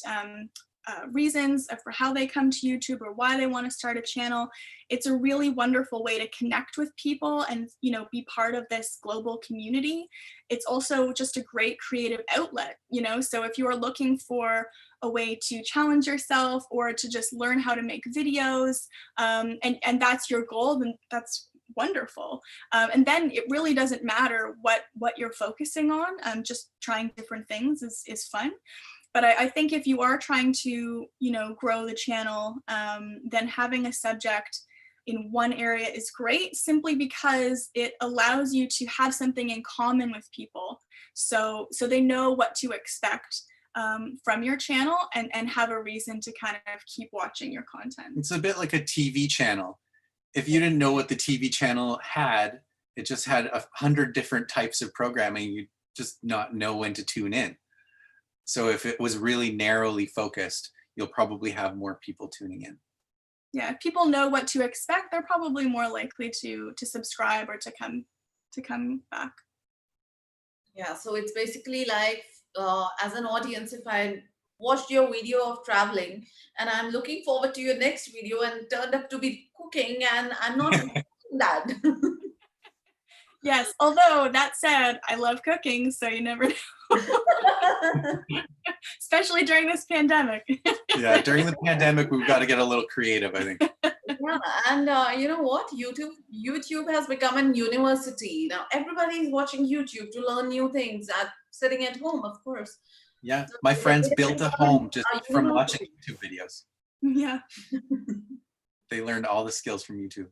reasons for how they come to YouTube or why they want to start a channel. It's a really wonderful way to connect with people and, you know, be part of this global community. It's also just a great creative outlet, you know, so if you are looking for a way to challenge yourself or to just learn how to make videos, and that's your goal, then that's wonderful. And then it really doesn't matter what you're focusing on. Just trying different things is fun. But I think if you are trying to, you know, grow the channel, then having a subject in one area is great, simply because it allows you to have something in common with people. So they know what to expect from your channel and have a reason to kind of keep watching your content. It's a bit like a TV channel. If you didn't know what the TV channel had, it just had 100 different types of programming, you'd just not know when to tune in. So if it was really narrowly focused, you'll probably have more people tuning in. Yeah, if people know what to expect, they're probably more likely to subscribe or to come back. Yeah, so it's basically like, as an audience, if I watched your video of traveling and I'm looking forward to your next video and turned up to be cooking and I'm not expecting that. Yes, although that said, I love cooking, so you never know. Especially during this pandemic. Yeah, during the pandemic, we've got to get a little creative, I think. Yeah, and you know what? YouTube has become a university. Now everybody is watching YouTube to learn new things sitting at home, of course. Yeah, So my friends it has built a become home just a from watching university. YouTube videos. Yeah. They learned all the skills from YouTube.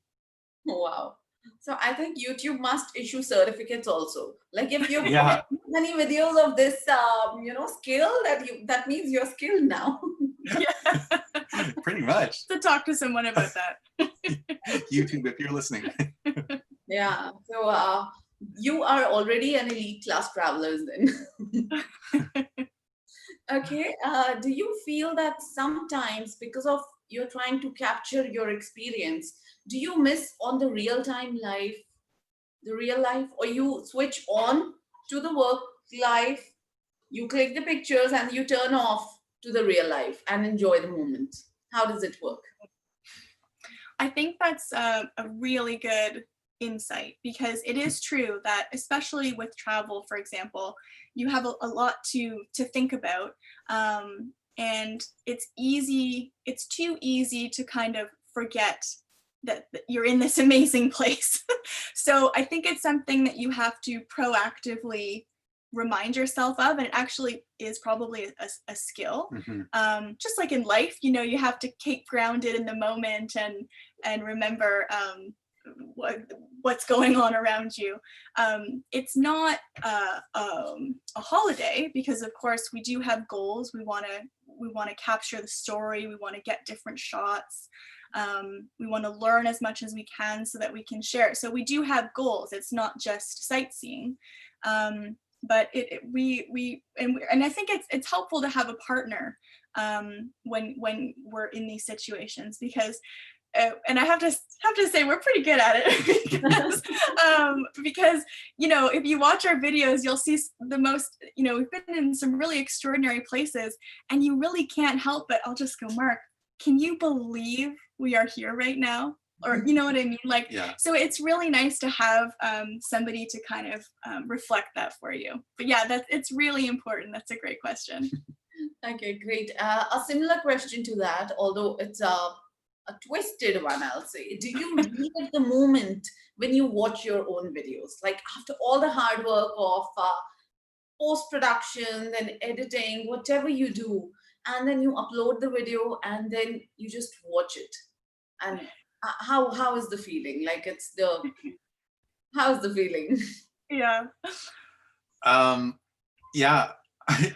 Wow. So I think YouTube must issue certificates also. Like if you've Yeah. got many videos of this, skill, that means you're skilled now. Yeah. Pretty much. To talk to someone about that. YouTube, if you're listening. Yeah. So you are already an elite class travelers then. Okay. Do you feel that sometimes because of you're trying to capture your experience, do you miss on the real life, or you switch on to the work life, you click the pictures and you turn off to the real life and enjoy the moment? How does it work? I think that's a really good insight, because it is true that, especially with travel, for example, you have a lot to think about, and it's too easy to kind of forget that you're in this amazing place. So I think it's something that you have to proactively remind yourself of, and it actually is probably a skill. Mhm. Just like in life, you know, you have to keep grounded in the moment and remember what's going on around you. It's not a holiday, because of course we do have goals. We want to capture the story. We want to get different shots. We want to learn as much as we can so that we can share it. So we do have goals. It's not just sightseeing. But and I think it's helpful to have a partner when we're in these situations, because and I have to say we're pretty good at it, because you know, if you watch our videos, you'll see the most, you know, we've been in some really extraordinary places, and you really can't help but, I'll just go, Mark, can you believe we are here right now? Or you know what I mean? Like, Yeah. so it's really nice to have somebody to kind of reflect that for you. But yeah, it's really important. That's a great question. Okay, great. A similar question to that, although it's a twisted one, I'll say. Do you relive the moment when you watch your own videos? Like after all the hard work of post-production and editing, whatever you do, and then you upload the video and then you just watch it. And how is the feeling? Like how's the feeling? Yeah. Yeah, I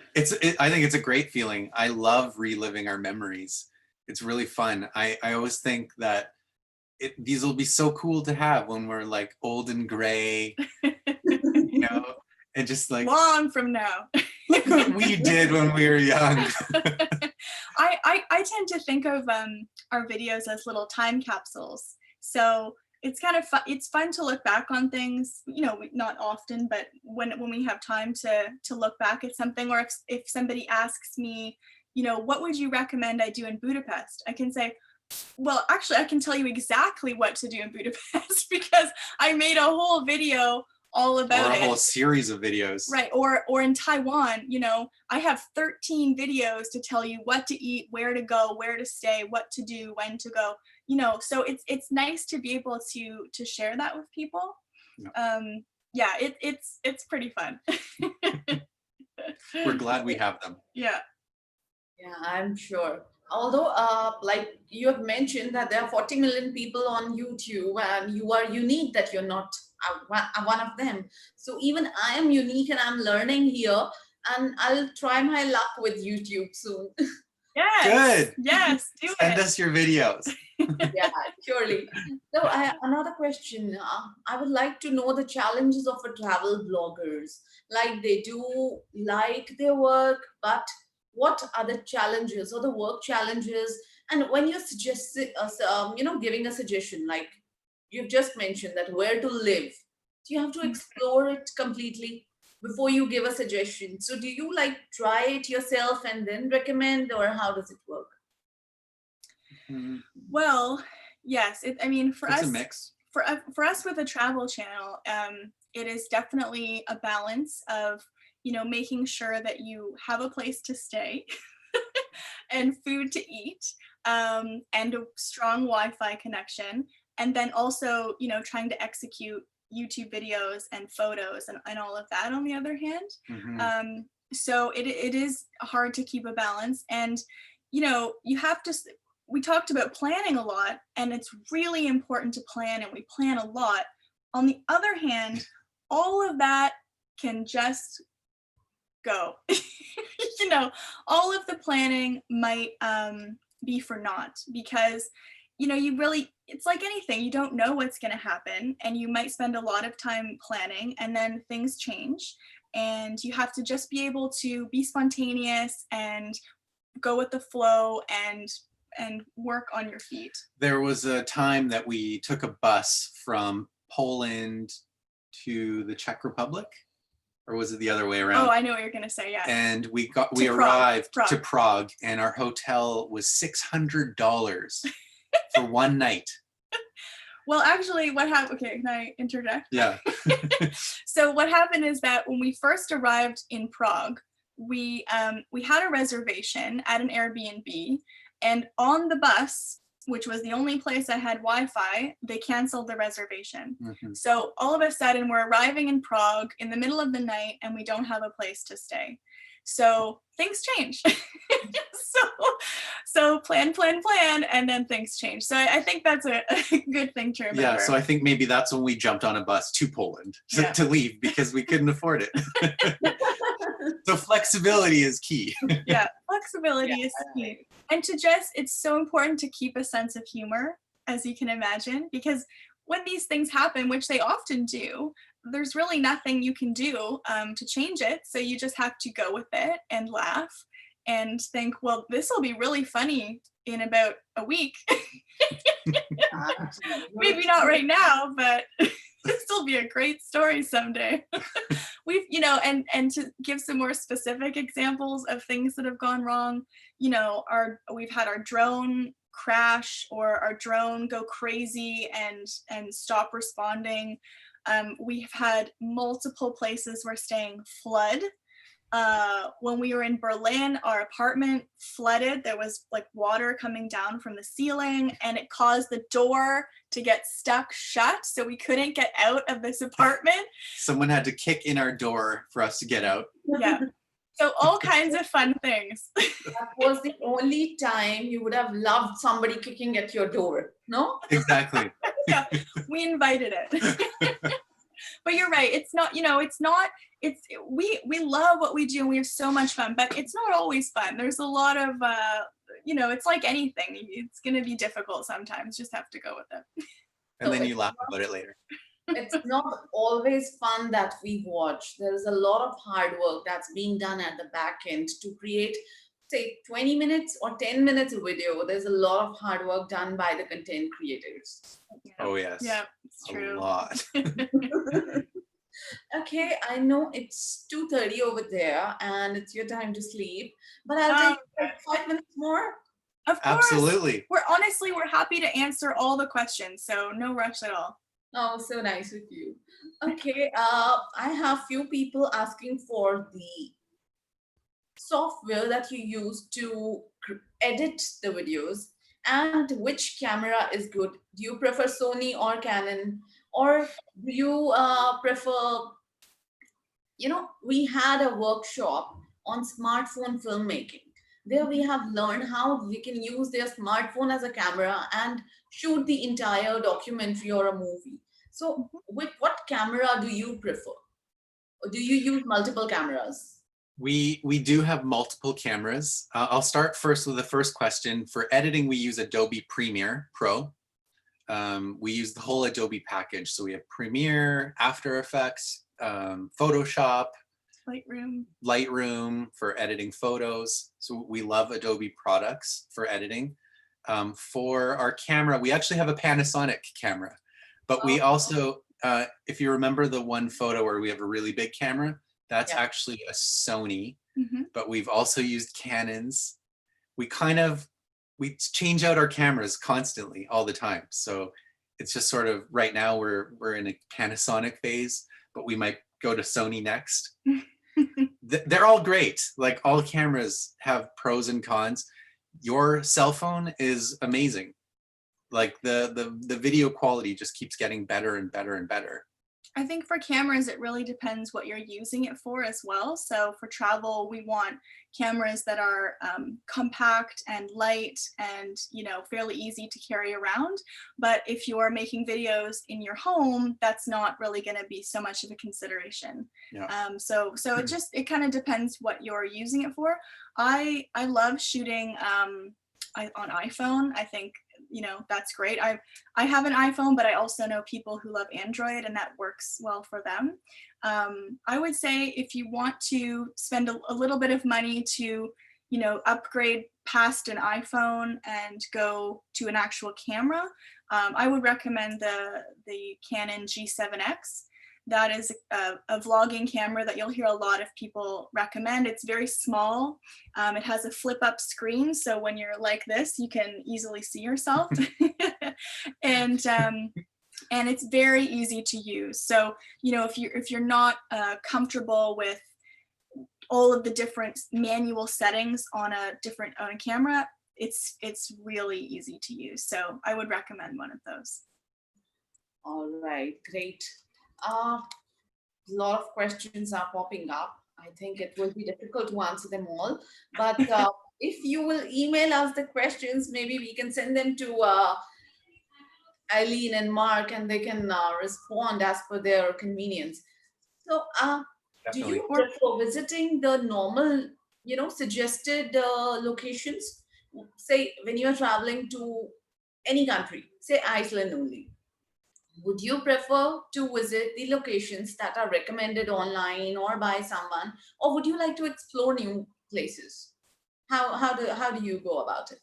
think it's a great feeling. I love reliving our memories. It's really fun. I always think that these will be so cool to have when we're like old and gray, you know, and just like Long from now. look what we did when we were young. I tend to think of our videos as little time capsules. So it's kind of fun. It's fun to look back on things, you know, not often, but when we have time to look back at something, or if somebody asks me, you know, what would you recommend I do in Budapest? I can say, well, actually, I can tell you exactly what to do in Budapest because I made a whole video all about or a it. whole series of videos. Right. Or in Taiwan, you know, I have 13 videos to tell you what to eat, where to go, where to stay, what to do, when to go, you know, so it's nice to be able to share that with people. Yeah, it's pretty fun. We're glad we have them. Yeah. Yeah, I'm sure. Although, like you have mentioned that there are 40 million people on YouTube, and you are unique that you're not one of them. So even I am unique, and I'm learning here, and I'll try my luck with YouTube soon. Yes. Good. Yes. Do Send it. us your videos. Yeah, surely. So another question. I would like to know the challenges of a travel bloggers. Like they do like their work, but what are the challenges or the work challenges? And when you suggest, giving a suggestion, like you've just mentioned that where to live, you have to explore it completely before you give a suggestion. So do you like try it yourself and then recommend, or how does it work? Well, yes. I mean, for It's us, a mix. for us with a travel channel, it is definitely a balance of, you know, making sure that you have a place to stay and food to eat, and a strong Wi-Fi connection, and then also, you know, trying to execute YouTube videos and photos and all of that on the other hand. Mhm. So it is hard to keep a balance, and you know, you have to, we talked about planning a lot, and it's really important to plan, and we plan a lot. On the other hand, all of that can just go. You know, all of the planning might be for naught because, you know, you really, it's like anything, you don't know what's going to happen, and you might spend a lot of time planning and then things change, and you have to just be able to be spontaneous and go with the flow and work on your feet. There was a time that we took a bus from Poland to the Czech Republic, or was it the other way around? Oh, I know what you're going to say, yeah. And we To arrived Prague. to Prague, and our hotel was $600 for one night. Well, actually, what happened, okay, can I interject? Yeah. So what happened is that when we first arrived in Prague, we had a reservation at an Airbnb, and on the bus, which was the only place that had Wi-Fi, they canceled the reservation. Mhm. So all of a sudden we're arriving in Prague in the middle of the night, and we don't have a place to stay. So things change. So plan, and then things change. So I think that's a good thing to remember. Yeah, so I think maybe that's when we jumped on a bus to Poland Yeah. to leave because we couldn't afford it. So flexibility is key. Yeah, flexibility is key. And it's so important to keep a sense of humor, as you can imagine, because when these things happen, which they often do, there's really nothing you can do to change it. So you just have to go with it and laugh and think, well, this will be really funny in about a week. Maybe not right now, but this will be a great story someday. We've, you know, and to give some more specific examples of things that have gone wrong, you know, we've had our drone crash or our drone go crazy and stop responding. We've had multiple places we're staying flood. When we were in Berlin, our apartment flooded. There was like water coming down from the ceiling, and it caused the door to get stuck shut, so we couldn't get out of this apartment. Someone had to kick in our door for us to get out. Yeah. So all kinds of fun things. That was the only time you would have loved somebody kicking at your door, no? Exactly. Yeah, we invited it. But you're right. It's not, you know, we love what we do and we have so much fun, but it's not always fun. There's a lot of, you know, it's like anything. It's going to be difficult sometimes. Just have to go with it. And then you laugh about it later. It's not always fun that we watch. There is a lot of hard work that's being done at the back end to create, say, 20 minutes or 10 minutes of video. There's a lot of hard work done by the content creators. Oh yes. Yeah, it's A true. lot. Okay, I know it's 2:30 over there and it's your time to sleep, but I'll Um, take like 5 minutes more. of course, Absolutely. we're happy to answer all the questions, so no rush at all. Oh, so nice of you. Okay, I have few people asking for the software that you use to edit the videos and which camera is good. Do you prefer Sony or Canon, or do you prefer, we had a workshop on smartphone filmmaking. There we have learned how we can use their smartphone as a camera and shoot the entire documentary or a movie. So, with what camera do you prefer? Or do you use multiple cameras? We do have multiple cameras. I'll start first with the first question. For editing, we use Adobe Premiere Pro. We use the whole Adobe package. So we have Premiere, After Effects, Photoshop, Lightroom for editing photos. So we love Adobe products for editing. For our camera, we actually have a Panasonic camera, but we also, if you remember the one photo where we have a really big camera, that's actually a Sony, but we've also used Canons. We change out our cameras constantly all the time. So it's just sort of right now we're in a Panasonic phase, but we might go to Sony next. They're all great. Like, all cameras have pros and cons. Your cell phone is amazing. Like the video quality just keeps getting better and better and better. I think for cameras, it really depends what you're using it for as well. So for travel, we want cameras that are compact and light and, fairly easy to carry around. But if you're making videos in your home, that's not really going to be so much of a consideration. Yeah. So it kind of depends what you're using it for. I love shooting on iPhone. I think that's great. I have an iPhone, but I also know people who love Android, and that works well for them. I would say if you want to spend a little bit of money to upgrade past an iPhone and go to an actual camera, I would recommend the Canon G7X. That is a vlogging camera that you'll hear a lot of people recommend. It's very small. It has a flip up screen, so when you're like this, you can easily see yourself. and it's very easy to use. So if you're not comfortable with all of the different manual settings on a camera, it's really easy to use. So I would recommend one of those. All right, great. A lot of questions are popping up. I think it will be difficult to answer them all, but if you will email us the questions, maybe we can send them to Eileen and Marc, and they can respond as per their convenience. So, do Definitely. you prefer visiting the normal, suggested locations? Say when you are traveling to any country, say Iceland only. Would you prefer to visit the locations that are recommended online or by someone, or would you like to explore new places? How do you go about it?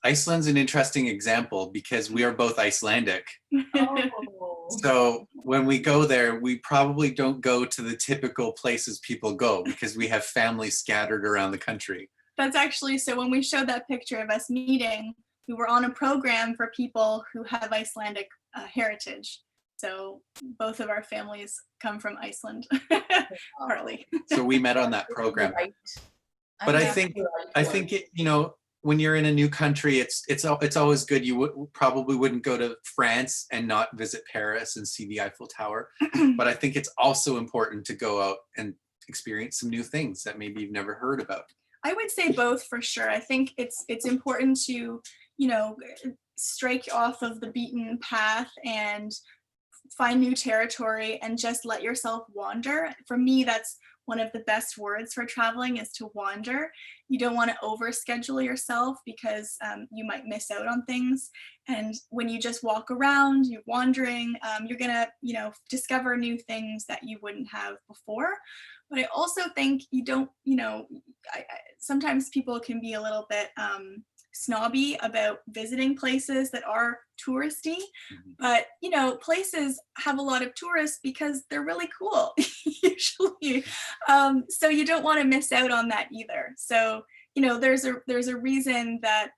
Iceland's an interesting example because we are both Icelandic. Oh, So when we go there, we probably don't go to the typical places people go because we have family scattered around the country. That's actually, so when we showed that picture of us meeting, we were on a program for people who have Icelandic heritage. So both of our families come from Iceland, partly. So we met on that program. right. But I guess think you're right I one. think when you're in a new country, it's always good. You probably wouldn't go to France and not visit Paris and see the Eiffel Tower. But I think it's also important to go out and experience some new things that maybe you've never heard about. I would say both for sure. I think it's important to, strike off of the beaten path and find new territory and just let yourself wander. For me, that's one of the best words for traveling, is to wander. You don't want to overschedule yourself because you might miss out on things. And when you just walk around, you're wandering, you're gonna, discover new things that you wouldn't have before. But I also think you don't, sometimes people can be a little bit snobby about visiting places that are touristy, Mhm. but you know, places have a lot of tourists because they're really cool usually. So you don't want to miss out on that either. So you know, there's a reason that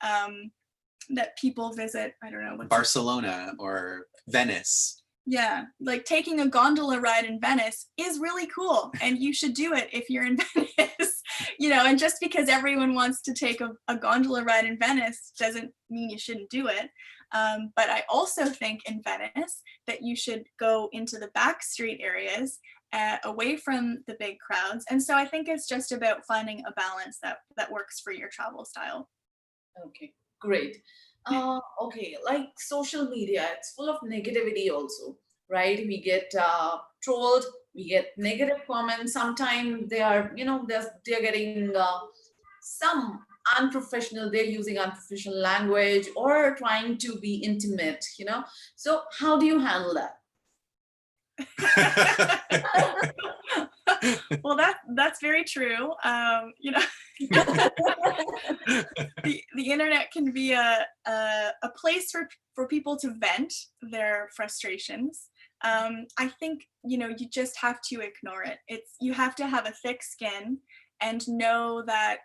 that people visit, I don't know what Barcelona or Venice. yeah, like taking a gondola ride in Venice is really cool, and you should do it if you're in Venice. You know, and just because everyone wants to take a gondola ride in Venice doesn't mean you shouldn't do it. But I also think in Venice that you should go into the back street areas, away from the big crowds. And so I think it's just about finding a balance that works for your travel style. Okay, great. Okay, like social media, it's full of negativity also, right? We get trolled, we get negative comments. Sometimes they are, they're getting some unprofessional, they're using unprofessional language or trying to be intimate, So how do you handle that? Well, that's very true. You know, the internet can be a place for people to vent their frustrations. I think, you know, you just have to ignore it. You have to have a thick skin and know that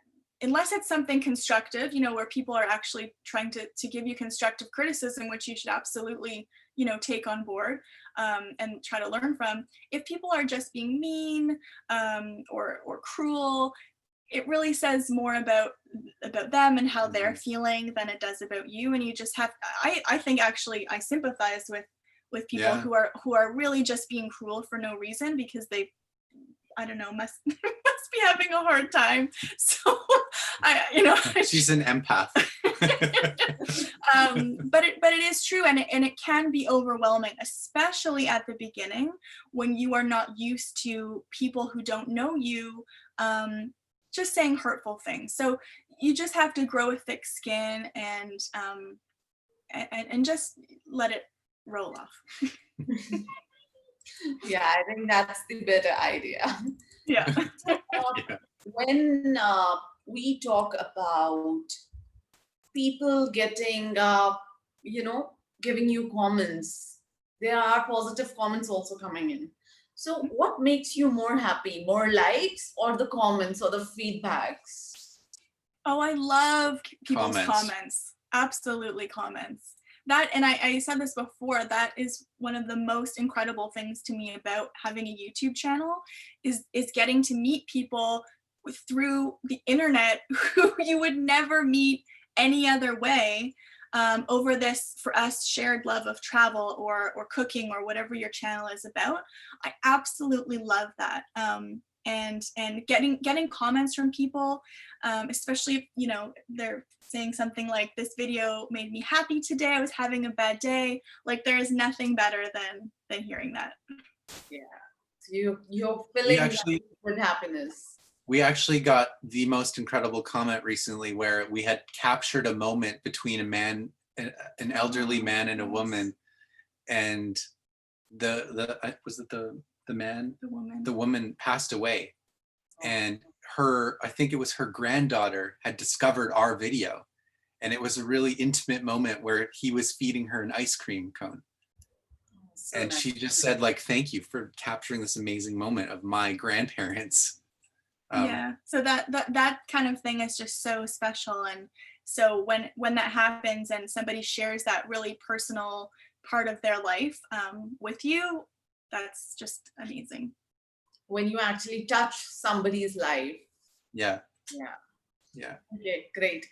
unless it's something constructive, you know, where people are actually trying to give you constructive criticism, which you should absolutely, you know, take on board, and try to learn from. If people are just being mean, or cruel, it really says more about them and how they're feeling than it does about you. And you just have, I think actually I sympathize with people Yeah. who are really just being cruel for no reason because they, I don't know, must be having a hard time. So She's an empath. But it is true, and it can be overwhelming, especially at the beginning when you are not used to people who don't know you just saying hurtful things. So you just have to grow a thick skin and just let it roll off. Yeah, I think that's the better idea. Yeah. Yeah. When we talk about people getting, giving you comments, there are positive comments also coming in. So, what makes you more happy? More likes or the comments or the feedbacks? Oh, I love people's Comments. comments. Absolutely comments. That, and I said this before, that is one of the most incredible things to me about having a YouTube channel is getting to meet people through the internet who you would never meet any other way, over this, for us, shared love of travel or cooking or whatever your channel is about. I absolutely love that. And getting comments from people, especially if, you know, they're saying something like, this video made me happy today, I was having a bad day. Like, there is nothing better than hearing that. Yeah, so you're We filling actually them with happiness. we actually got the most incredible comment recently where we had captured a moment between a man, an elderly man and a woman, and was it the man? The woman passed away, and I think it was her granddaughter had discovered our video, and it was a really intimate moment where he was feeding her an ice cream cone. So And nice. she just said, like, thank you for capturing this amazing moment of my grandparents. Yeah, so that kind of thing is just so special. And so when that happens and somebody shares that really personal part of their life, with you, that's just amazing. When you actually touch somebody's life. Yeah. Yeah. Yeah. Okay, great.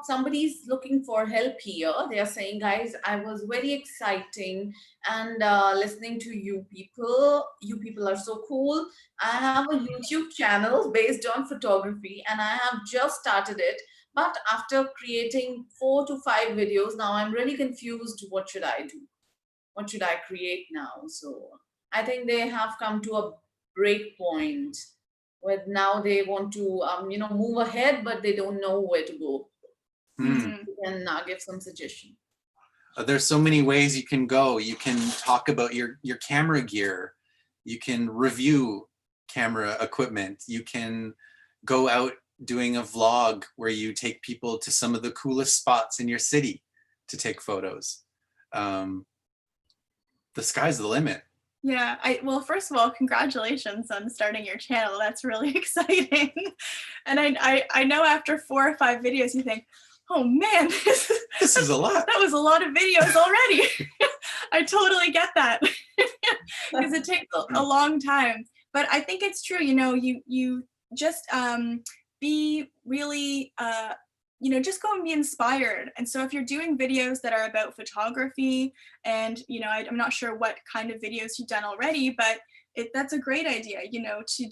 Somebody's looking for help here. They are saying, guys, I was very exciting and listening to you people. You people are so cool. I have a YouTube channel based on photography and I have just started it. But after creating 4 to 5 videos, now I'm really confused. What should I do? What should I create now? So I think they have come to a break point where now they want to move ahead, but they don't know where to go. Mhm. You can give some suggestion. There's so many ways you can go. You can talk about your camera gear. You can review camera equipment. You can go out doing a vlog where you take people to some of the coolest spots in your city to take photos. The sky's the limit. Yeah, well, first of all, congratulations on starting your channel. That's really exciting. And I know after 4 or 5 videos, you think, oh man, This is a lot. that was a lot of videos already. I totally get that because it takes a long time. But I think it's true, you know, you just be really, you know, just go and be inspired. And so if you're doing videos that are about photography, and, you know, I'm not sure what kind of videos you've done already, but that's a great idea, you know, to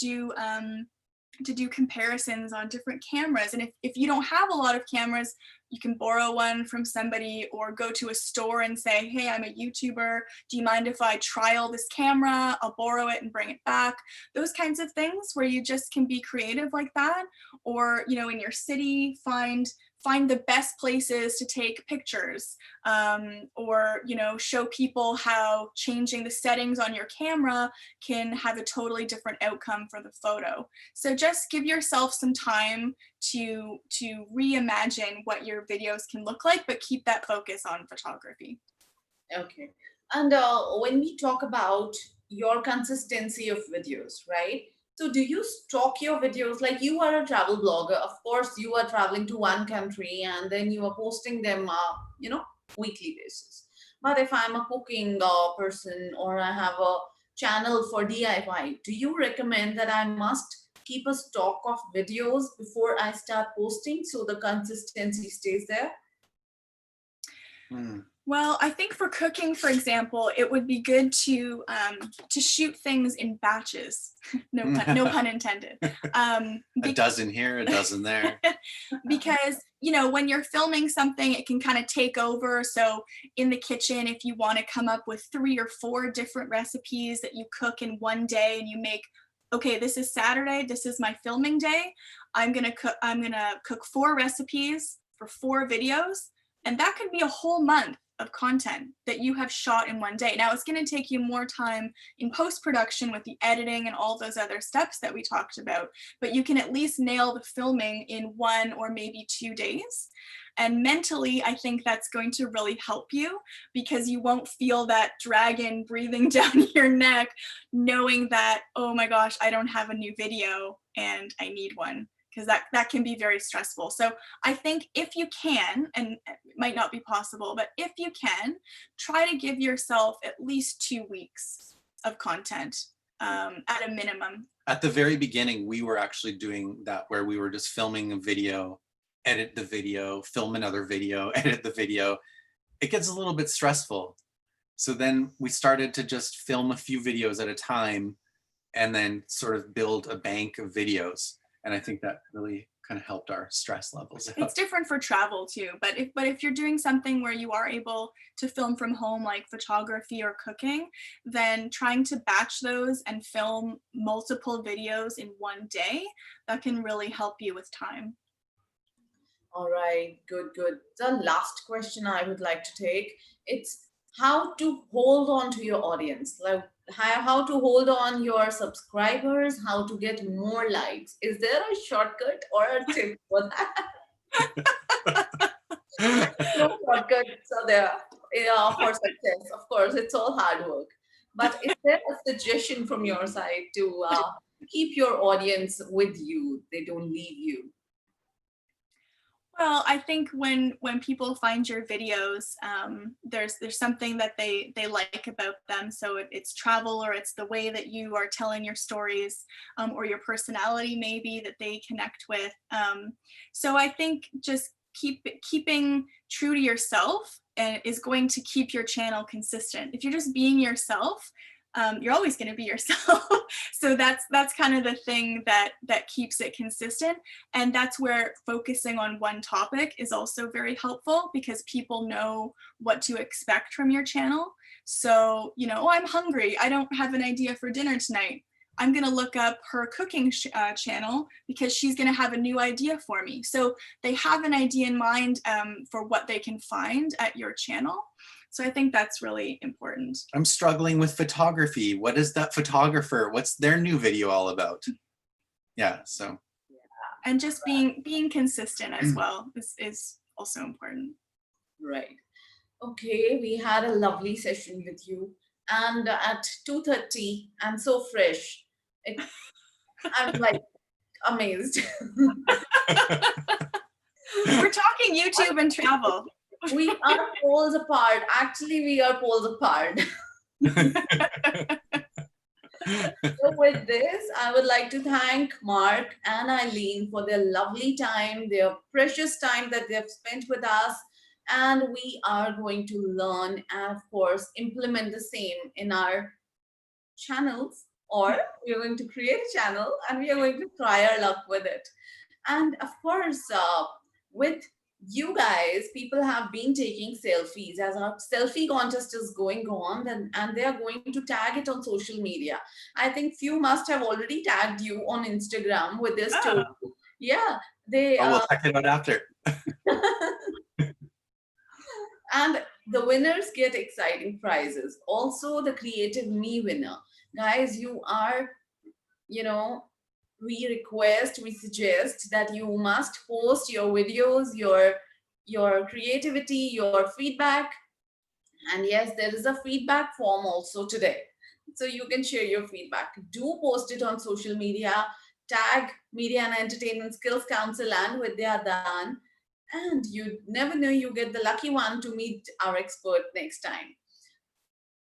do comparisons on different cameras. And if you don't have a lot of cameras, you can borrow one from somebody or go to a store and say, hey, I'm a YouTuber. Do you mind if I trial this camera? I'll borrow it and bring it back. Those kinds of things where you just can be creative like that. Or, you know, in your city, find the best places to take pictures, or, you know, show people how changing the settings on your camera can have a totally different outcome for the photo. So just give yourself some time to reimagine what your videos can look like, but keep that focus on photography. Okay. And when we talk about your consistency of videos, right? So do you stock your videos? Like, you are a travel blogger. Of course, you are traveling to one country and then you are posting them, you know, weekly basis. But if I'm a cooking person, or I have a channel for DIY, do you recommend that I must keep a stock of videos before I start posting so the consistency stays there? Well, I think for cooking, for example, it would be good to shoot things in batches. No pun intended. A dozen here, a dozen there. Because, you know, when you're filming something, it can kind of take over. So in the kitchen, if you want to come up with 3 or 4 different recipes that you cook in one day, and you make, okay, this is Saturday, this is my filming day, I'm gonna cook 4 recipes for 4 videos, and that could be a whole month of content that you have shot in one day. Now, it's going to take you more time in post-production with the editing and all those other steps that we talked about, but you can at least nail the filming in 1 or maybe 2 days. And mentally, I think that's going to really help you, because you won't feel that dragon breathing down your neck, knowing that, oh my gosh, I don't have a new video and I need one. Because that can be very stressful. So I think if you can, and it might not be possible, but if you can, try to give yourself at least 2 weeks of content at a minimum. At the very beginning, we were actually doing that, where we were just filming a video, edit the video, film another video, edit the video. It gets a little bit stressful. So then we started to just film a few videos at a time and then sort of build a bank of videos. And I think that really kind of helped our stress levels out. It's different for travel too, but if you're doing something where you are able to film from home, like photography or cooking, then trying to batch those and film multiple videos in one day, that can really help you with time. All right, good. The last question I would like to take, it's how to hold on to your audience, like how to hold on your subscribers, how to get more likes. Is there a shortcut or a tip for that? No shortcuts are there, for success. Of course, it's all hard work. But is there a suggestion from your side to keep your audience with you? They don't leave you. Well, I think when people find your videos, there's something that they like about them. So it's travel, or it's the way that you are telling your stories, or your personality maybe that they connect with. So I think just keeping true to yourself is going to keep your channel consistent. If you're just being yourself, you're always going to be yourself. So that's kind of the thing that keeps it consistent. And that's where focusing on one topic is also very helpful, because people know what to expect from your channel. So, you know, oh, I'm hungry, I don't have an idea for dinner tonight. I'm going to look up her cooking channel, because she's going to have a new idea for me. So they have an idea in mind for what they can find at your channel. So I think that's really important. I'm struggling with photography. What is that photographer? What's their new video all about? Yeah, so. And just being consistent as well is also important. Right. Okay, we had a lovely session with you. And at 2:30, I'm so fresh. I'm like amazed. We're talking YouTube and travel. We are poles apart. Actually, we are poles apart. So with this, I would like to thank Marc and Eileen for their lovely time, their precious time that they have spent with us. And we are going to learn and, of course, implement the same in our channels, or we are going to create a channel and we are going to try our luck with it. And of course, with you guys, people have been taking selfies as our selfie contest is going on, and they are going to tag it on social media. I think few must have already tagged you on Instagram with this story. Yeah, they. Oh, we'll check it out after. And the winners get exciting prizes. Also, the Creative Me winner. Guys, you are, we suggest that you must post your videos, your creativity, your feedback. And yes, there is a feedback form also today. So you can share your feedback. Do post it on social media. Tag Media and Entertainment Skills Council and Vidyadaan. And you never know, you get the lucky one to meet our expert next time.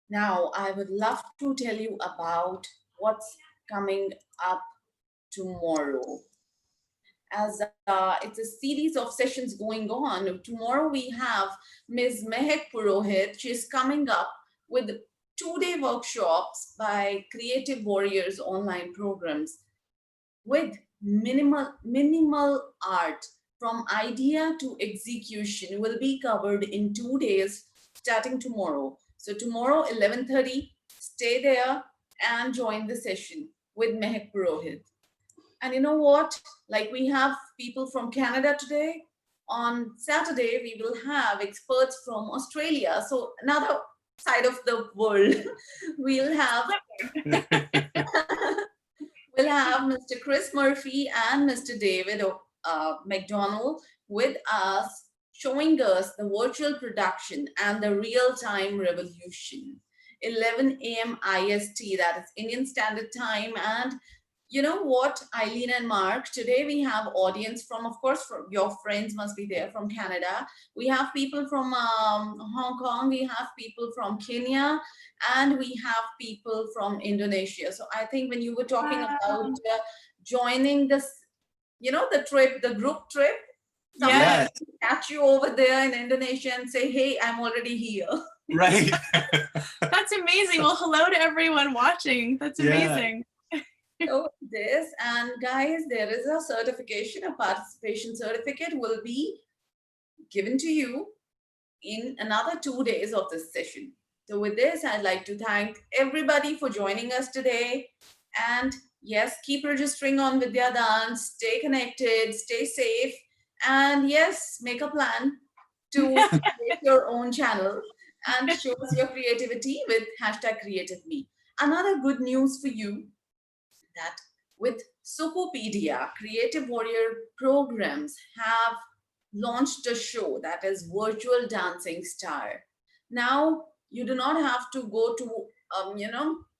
Now, I would love to tell you about what's coming up tomorrow. As it's a series of sessions going on. Tomorrow we have Ms. Mehak Purohit. She's coming up with 2-day workshops by Creative Warriors online programs with minimal art. From idea to execution will be covered in 2 days starting tomorrow. So tomorrow, 11:30, stay there and join the session with Mehak Purohit. And you know what? Like we have people from Canada today. On Saturday, we will have experts from Australia. So another side of the world. We'll have Mr. Chris Murphy and Mr. David McDonald with us, showing us the virtual production and the real-time revolution. 11 a.m. IST, that is Indian Standard Time. And you know what, Eileen and Marc, today we have audience from, of course, from your friends must be there from Canada. We have people from Hong Kong, we have people from Kenya, and we have people from Indonesia. So I think when you were talking about joining this, the trip, the group trip, someone Yes. catch you over there in Indonesia and say, hey, I'm already here. Right. That's amazing. Well, hello to everyone watching. That's amazing. So this, and guys, there is a certification, a participation certificate will be given to you in another 2 days of this session. So with this, I'd like to thank everybody for joining us today. And yes, keep registering on Vidyadaan, stay connected, stay safe, and yes, make a plan to create your own channel and show us your creativity with #CreativeMe. Another good news for you, that with Sukopedia, Creative Warrior Programs have launched a show that is Virtual Dancing Star. Now, you do not have to go to,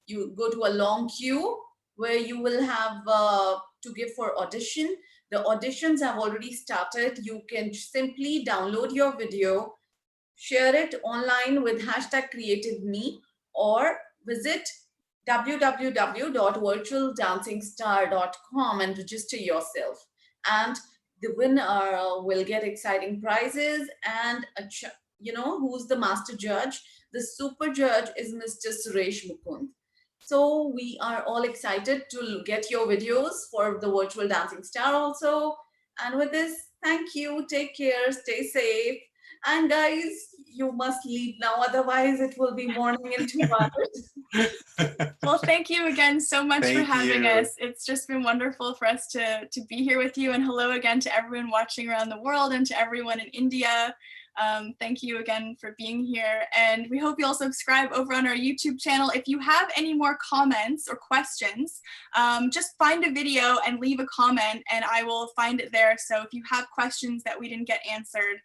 you go to a long queue where you will have to give for audition. The auditions have already started. You can simply download your video, share it online with #CreativeMe, or visit www.virtualdancingstar.com and register yourself. And the winner will get exciting prizes and who's the master judge. The super judge is Mr. Suresh Mukund. So we are all excited to get your videos for the Virtual Dancing Star also. And with this, thank you, take care, stay safe. And guys, you must leave now, otherwise it will be morning in 2 hours. Well, thank you again so much for Thank having you. us. It's just been wonderful for us to be here with you. And hello again to everyone watching around the world and to everyone in India. Thank you again for being here. And we hope you'll subscribe over on our YouTube channel. If you have any more comments or questions, just find a video and leave a comment and I will find it there. So if you have questions that we didn't get answered,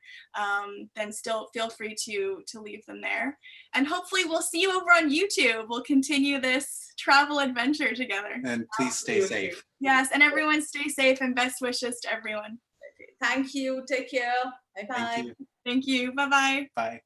then still feel free to leave them there. And hopefully we'll see you over on YouTube. We'll continue this travel adventure together. And please stay Absolutely. safe. Yes, and everyone stay safe and best wishes to everyone. Thank you. Take care. Bye bye. Thank you. Thank you. Bye-bye. Bye.